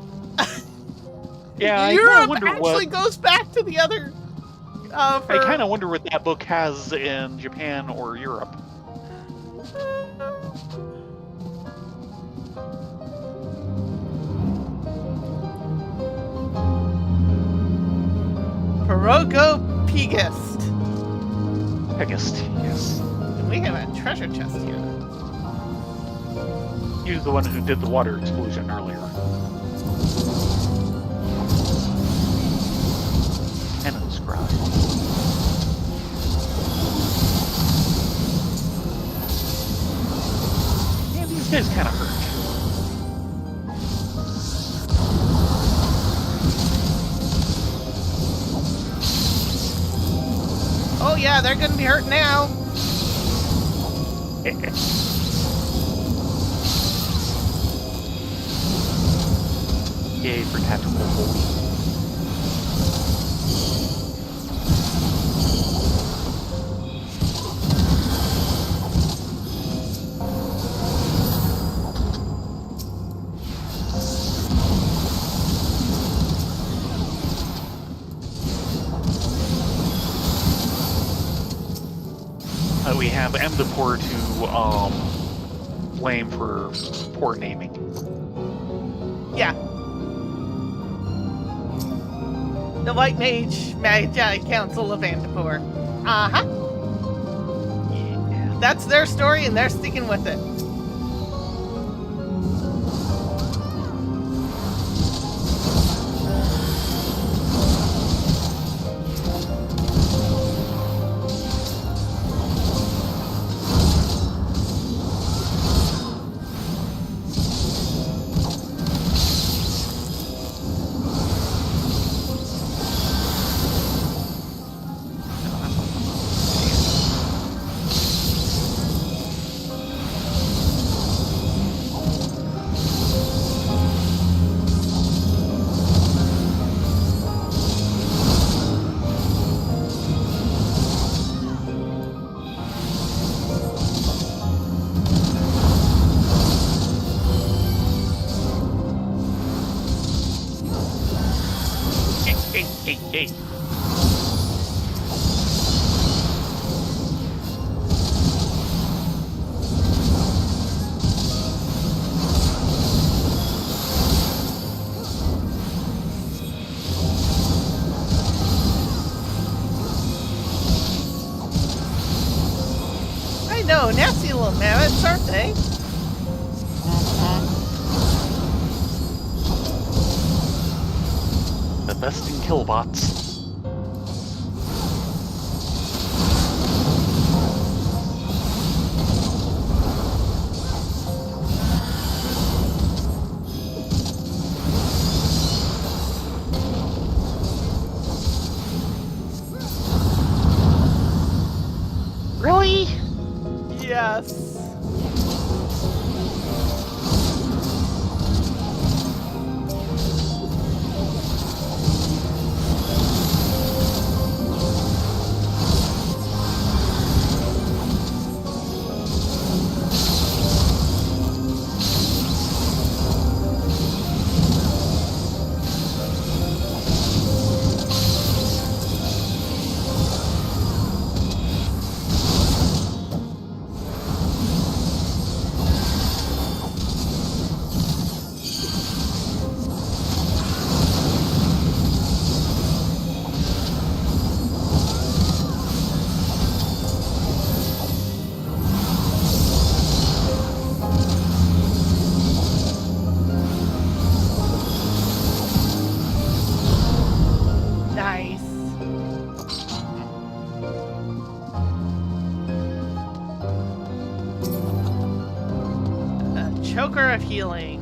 Yeah, Europe I actually goes back to the other. I kind of wonder what that book has in Japan or Europe. Pegast. Pegast, yes. And we have a treasure chest here. He was the one who did the water explosion earlier. And a scribe. Yeah, these guys kind of hurt. Oh yeah, they're gonna be hurt now. Yay for tactical holding. We have Emdapor to blame for poor naming. Yeah. The White Magi Council of Andapur. Uh-huh. Yeah. That's their story and they're sticking with it. Hey. I know, nasty little mammoths, aren't they? The best in killbots. Really? Yes. Nice. A choker of healing.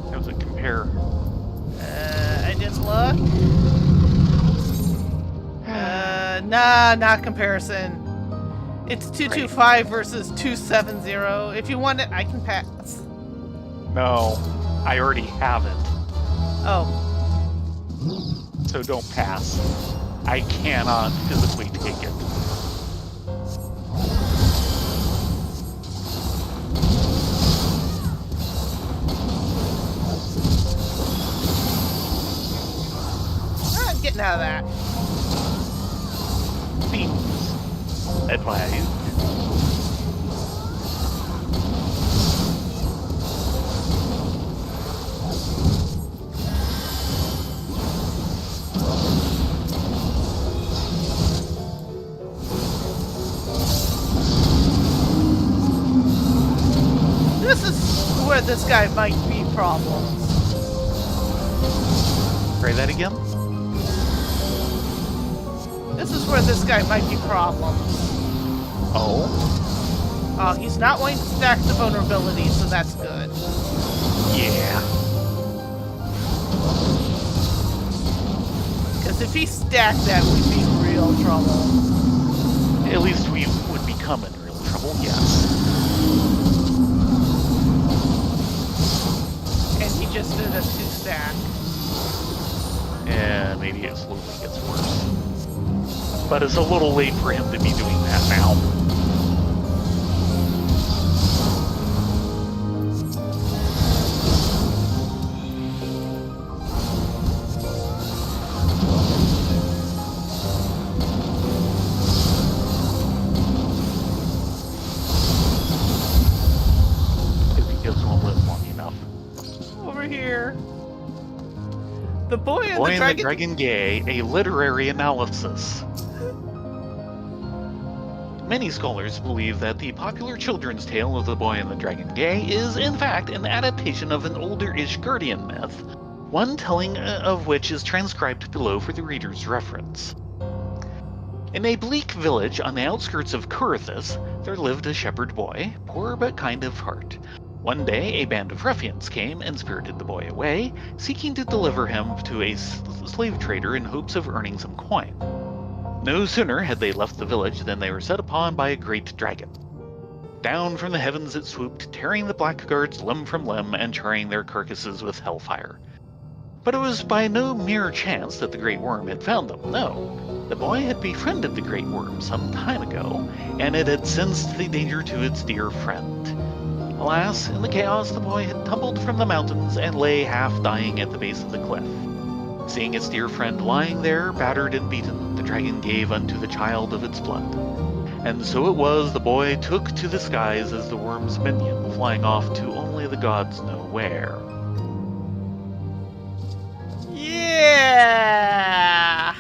How does it compare? I didn't look. Nah, not comparison. It's 225 versus 270. If you want it, I can pass. No, I already have it, Oh, so don't pass. I cannot physically take it. I'm getting out of that. Seems advised. This is where this guy might be problems. Try that again? This is where this guy might be problems. Oh? He's not wanting to stack the vulnerability, so that's good. Yeah. Because if he stacked that, we'd be in real trouble. At least we would become in real trouble, yes. And he just did a 2-stack. And maybe it slowly gets worse. But it's a little late for him to be doing that now. If he gives one live long enough. Over here. The Boy and Boy the and Dragon... the Dragon Gay, a literary analysis. Many scholars believe that the popular children's tale of the Boy and the Dragon Gay is, in fact, an adaptation of an older Ishgardian myth, one telling of which is transcribed below for the reader's reference. In a bleak village on the outskirts of Kurithis, there lived a shepherd boy, poor but kind of heart. One day, a band of ruffians came and spirited the boy away, seeking to deliver him to a slave trader in hopes of earning some coin. No sooner had they left the village than they were set upon by a great dragon. Down from the heavens it swooped, tearing the blackguards limb from limb and charring their carcasses with hellfire. But it was by no mere chance that the great worm had found them, no. The boy had befriended the great worm some time ago, and it had sensed the danger to its dear friend. Alas, in the chaos, the boy had tumbled from the mountains and lay half dying at the base of the cliff. Seeing its dear friend lying there, battered and beaten, the dragon gave unto the child of its blood. And so it was the boy took to the skies as the worm's minion, flying off to only the gods know where. Yeah!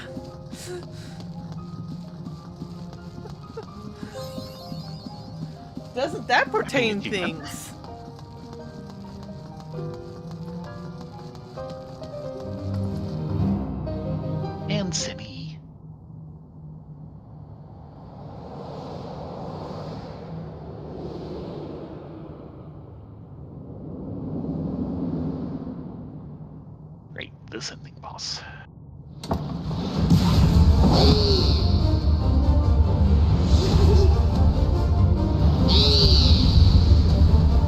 Doesn't that pertain things? And Simi. Great, this ending boss.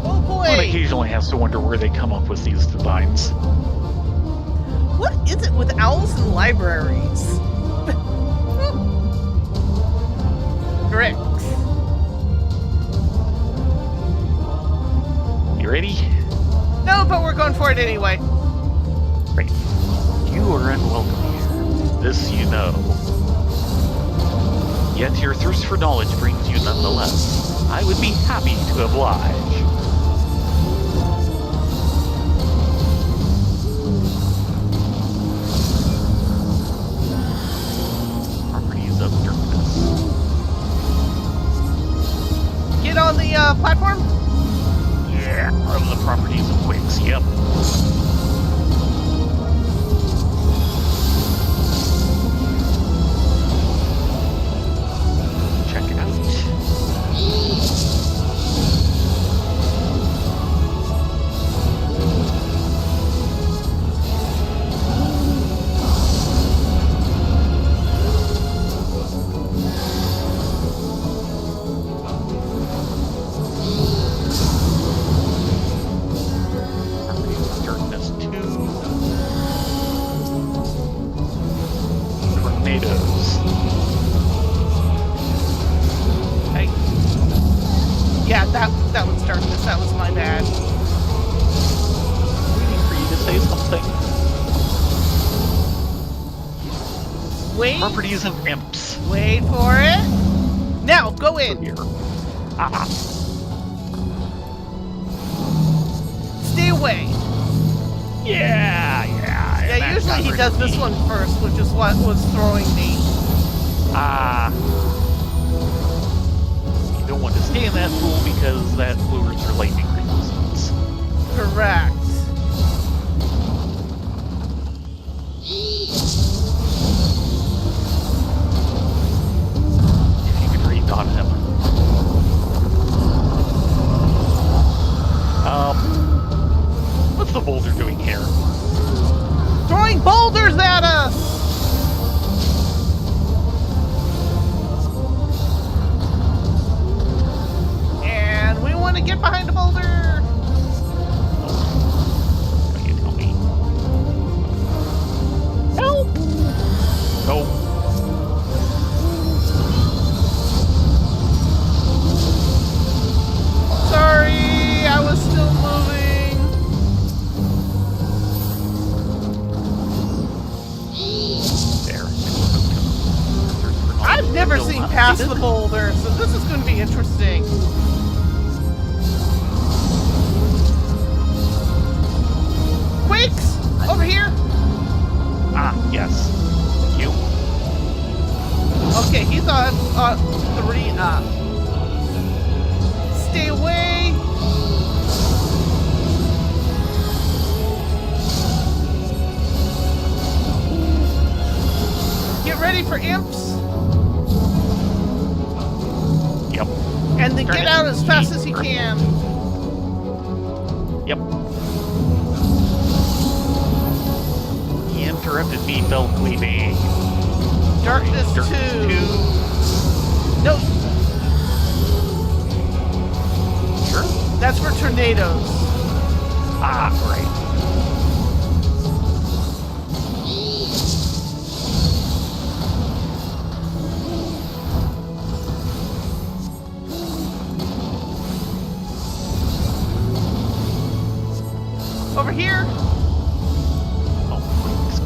Oh boy! One occasionally has to wonder where they come up with these designs. What is it with owls and libraries? Bricks. You ready? No, but we're going for it anyway. Great. You are unwelcome here. This you know. Yet your thirst for knowledge brings you nonetheless. I would be happy to oblige. Properties of darkness. Get on the platform? Yeah, of the properties of Wix, yep. Check it out. Properties of darkness 2. Tornadoes. Hey, Yeah, that was darkness. That was my bad. waiting for you to say something. Wait. Properties of imps. Wait for it. Now, go in. Here. Ah, Stay away. yeah. Yeah, that's usually he not does really this me. one first, which is what was throwing me. Ah. You don't want to stay in that pool because that lures your lightning resistance. Correct. If you could read on him. What's the boulder doing here? Throwing boulders at us. And we want to get behind the boulder. What do you tell me? Help! No. Sorry, I was still moving. There. I've never Still seen not past needed. the boulder, so this is going to be interesting. Quakes! Over here! Ah, yes. Thank you. Okay, he's on 3 up. Stay away! Get ready for imps, Yep. and then Turn get it. out as fast as you can. Yep. He interrupted me, fell cleaving. Darkness 2. No, Sure. that's for tornadoes. Ah, right. Over here. Oh, please.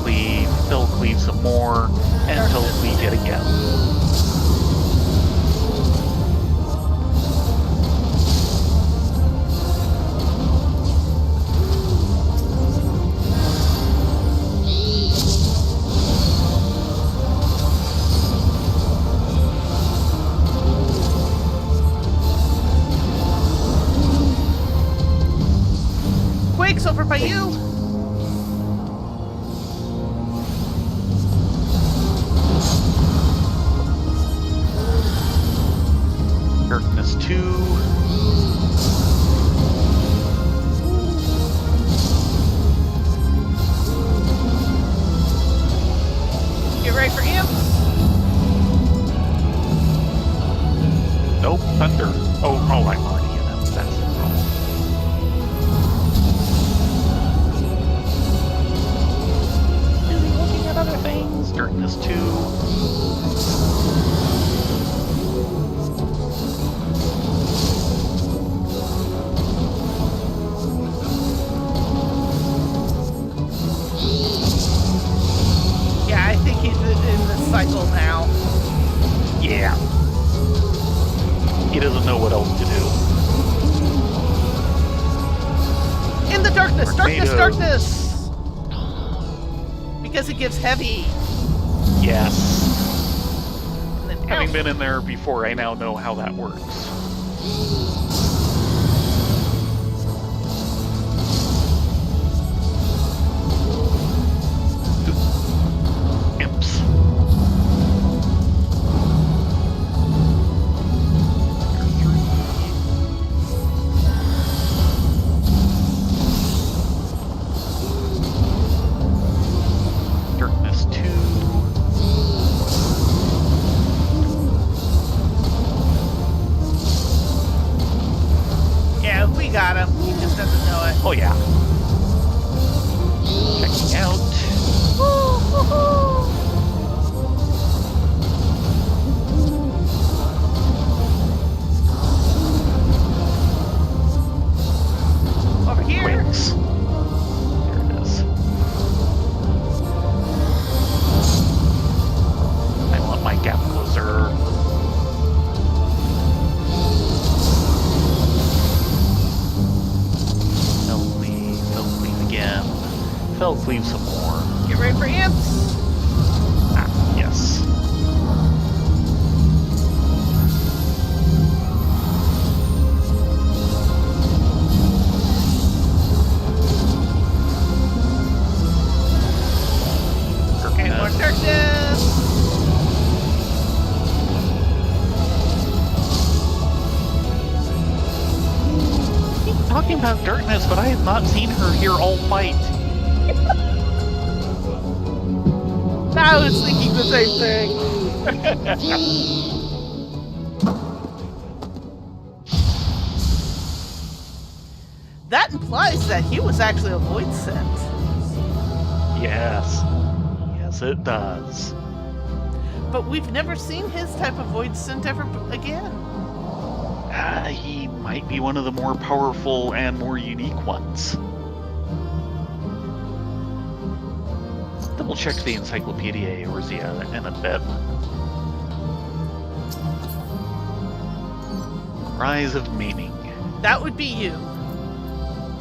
they'll cleave some more, until we get again. Quake's over by you. Darkness 2. Get ready for imps. Nope, thunder. Oh, I'm already in it. That's the problem. Busy looking at other things. Darkness 2. Yeah, I think he's in the cycle now. Yeah. He doesn't know what else to do. In the darkness, darkness, Tornado. darkness! Because it gives heavy. Yes. And then Having elf. been in there before, I now know how that works. Imps. Darkness 2. Yeah, we got him. He just doesn't know it. Oh yeah. Checking out. Over here. Quakes. There it is. I want my gap closer. They'll cleave again. They'll cleave some more. Get ready for imps. Ah, yes. And more darkness. Keep talking about darkness, but I have not seen her here all fight. I was thinking the same thing. That implies that he was actually a void scent. Yes. Yes, it does. But we've never seen his type of void scent ever again. He might be one of the more powerful and more unique ones. Double check the Encyclopedia Eorzea in a bit. Rise of Meaning. That would be you.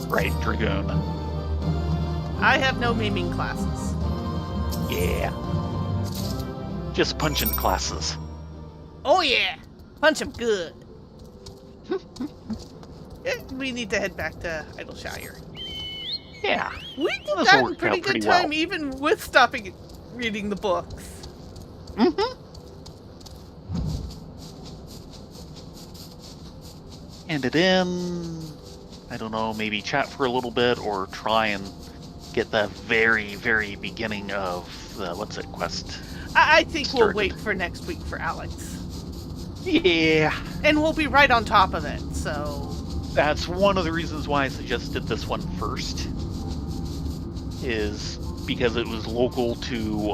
Right, Dragoon. I have no maiming classes. Yeah. Just punching classes. Oh yeah! Punch him good. We need to head back to Idleshire. Yeah. We did This that in worked pretty out good pretty time, well. even with stopping reading the books. Mm-hmm. Hand it in. I don't know, maybe chat for a little bit or try and get the very, very beginning of the, quest? I think we'll Started. wait for next week for Alex. Yeah. And we'll be right on top of it, so... That's one of the reasons why I suggested this one first. Is because it was local to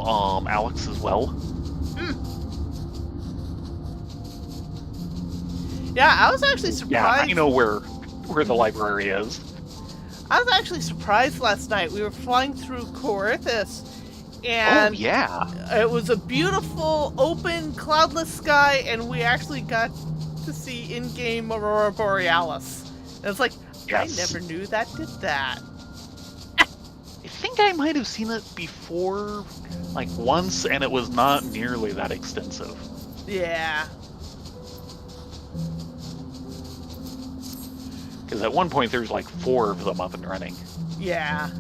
Alex as well. Yeah, I was actually surprised. Yeah, I know where the library is. I was actually surprised last night. We were flying through Corinthus, And yeah. it was a beautiful, open, cloudless sky, and we actually got to see in-game Aurora Borealis. And it's like, Yes. I never knew that did that. I think I might have seen it before, like once, and it was not nearly that extensive. Yeah. Because at one point there's like 4 of them up and running. Yeah.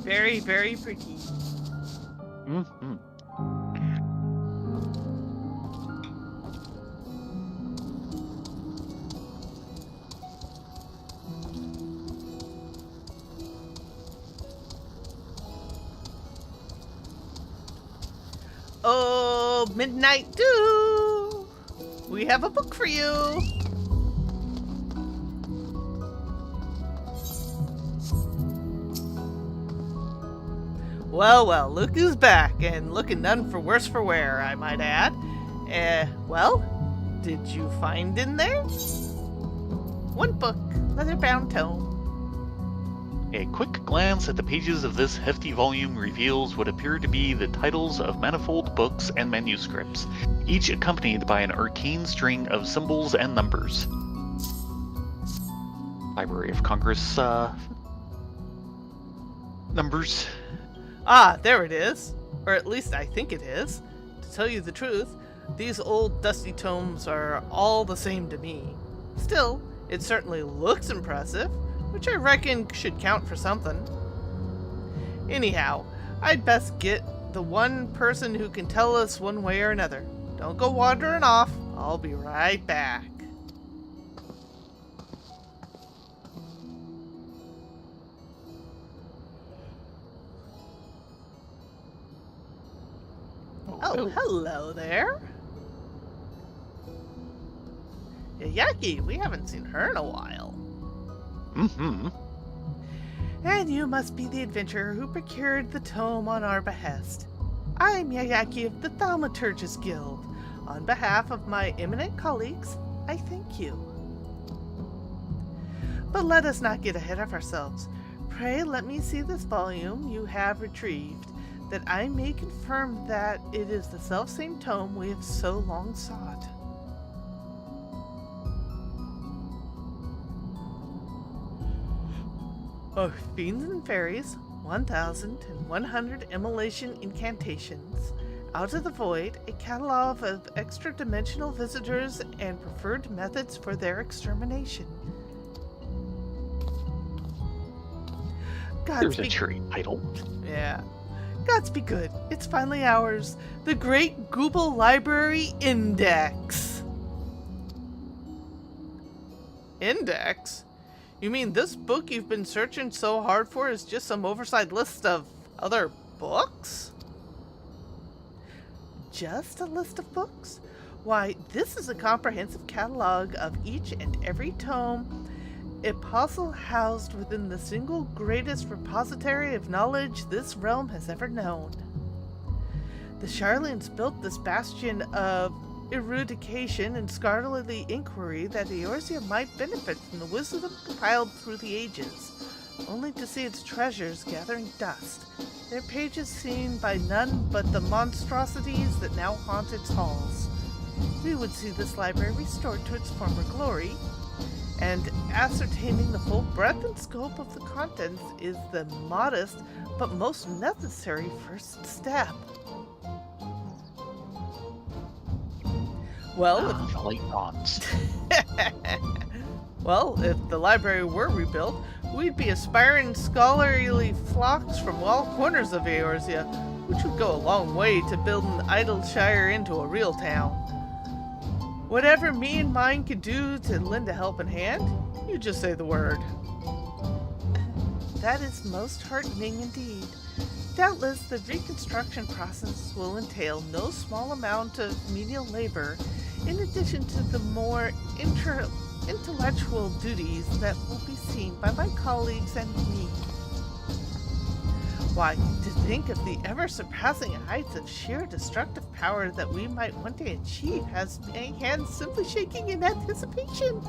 Very, very pretty. Mm-hmm. Oh, Midnight Dew! We have a book for you! Well, well, look who's back, and looking none for worse for wear, I might add. Well, did you find in there? One book, leather-bound tome. A quick glance at the pages of this hefty volume reveals what appear to be the titles of manifold books and manuscripts, each accompanied by an arcane string of symbols and numbers. Library of Congress, numbers. Ah, there it is. Or at least I think it is. To tell you the truth, these old dusty tomes are all the same to me. Still, it certainly looks impressive, which I reckon should count for something. Anyhow, I'd best get the one person who can tell us one way or another. Don't go wandering off. I'll be right back. Oh, hello there. Yaki, we haven't seen her in a while. Mm-hmm. And you must be the adventurer who procured the tome on our behest. I'm Yayaki of the Thaumaturgist Guild. On behalf of my eminent colleagues, I thank you. But let us not get ahead of ourselves. Pray let me see this volume you have retrieved, that I may confirm that it is the selfsame tome we have so long sought. Oh, Fiends and Fairies, 1,100 Immolation Incantations. Out of the Void, a catalog of extra-dimensional visitors and preferred methods for their extermination. There's a cherry title. Yeah. Gods be good. It's finally ours. The Great Google Library Index. Index? You mean this book you've been searching so hard for is just some oversized list of other books? Just a list of books? Why, this is a comprehensive catalog of each and every tome apostle housed within the single greatest repository of knowledge this realm has ever known. The Charlings built this bastion of erudication and scholarly inquiry that Eorzea might benefit from the wisdom compiled through the ages, only to see its treasures gathering dust, their pages seen by none but the monstrosities that now haunt its halls. We would see this library restored to its former glory, and ascertaining the full breadth and scope of the contents is the modest but most necessary first step. Well, the late dawns. Well, if the library were rebuilt, we'd be aspiring scholarly flocks from all corners of Eorzea, which would go a long way to building Idleshire into a real town. Whatever me and mine could do to lend a helping hand, you just say the word. That is most heartening indeed. Doubtless, the reconstruction process will entail no small amount of menial labor, in addition to the more intellectual duties that will be seen by my colleagues and me. Why, to think of the ever-surpassing heights of sheer destructive power that we might one day achieve has my hands simply shaking in anticipation.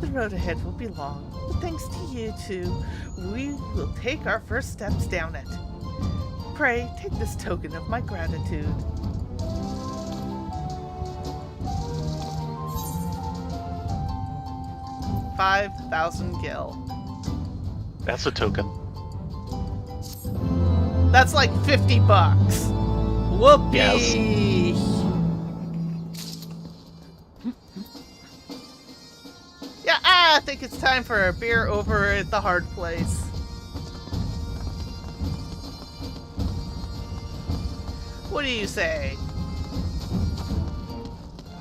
The road ahead will be long, but thanks to you two, we will take our first steps down it. Pray, take this token of my gratitude. $5,000 gil. That's a token. That's like $50. Whoopee! Yes. Yeah, I think it's time for a beer over at the hard place. What do you say?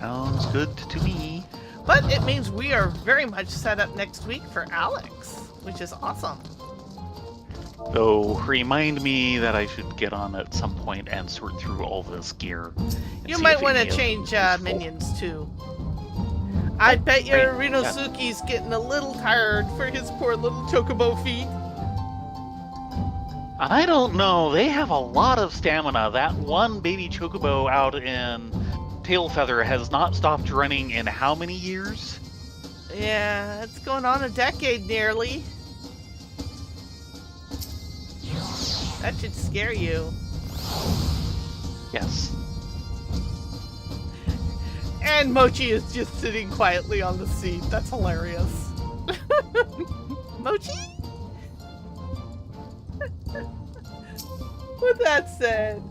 Sounds good to me. But it means we are very much set up next week for Alex, which is awesome. Though, remind me that I should get on at some point and sort through all this gear. You might want to change minions too. I bet your Rinosuke's getting a little tired for his poor little chocobo feet. I don't know. They have a lot of stamina. That one baby chocobo out in Tailfeather has not stopped running in how many years? Yeah, it's going on a decade nearly. That should scare you. Yes. And Mochi is just sitting quietly on the seat. That's hilarious. Mochi? With that said,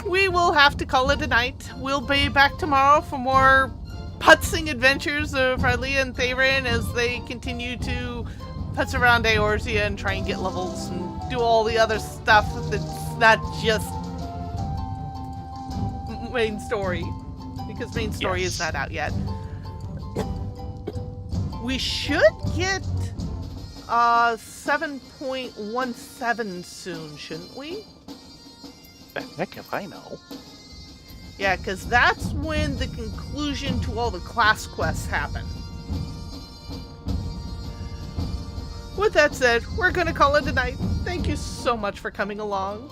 we will have to call it a night. We'll be back tomorrow for more putzing adventures of Rylea and Theron as they continue to putz around Eorzea and try and get levels and do all the other stuff that's not just main story. Because main story is not out yet. We should get 7.17 soon, shouldn't we? Heck if I know. Yeah, because that's when the conclusion to all the class quests happen. With that said, we're going to call it a night. Thank you so much for coming along.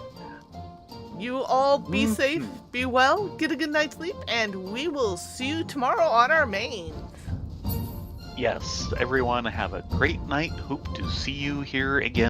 You all be safe, be well, get a good night's sleep, and we will see you tomorrow on our main. Yes, everyone have a great night. Hope to see you here again.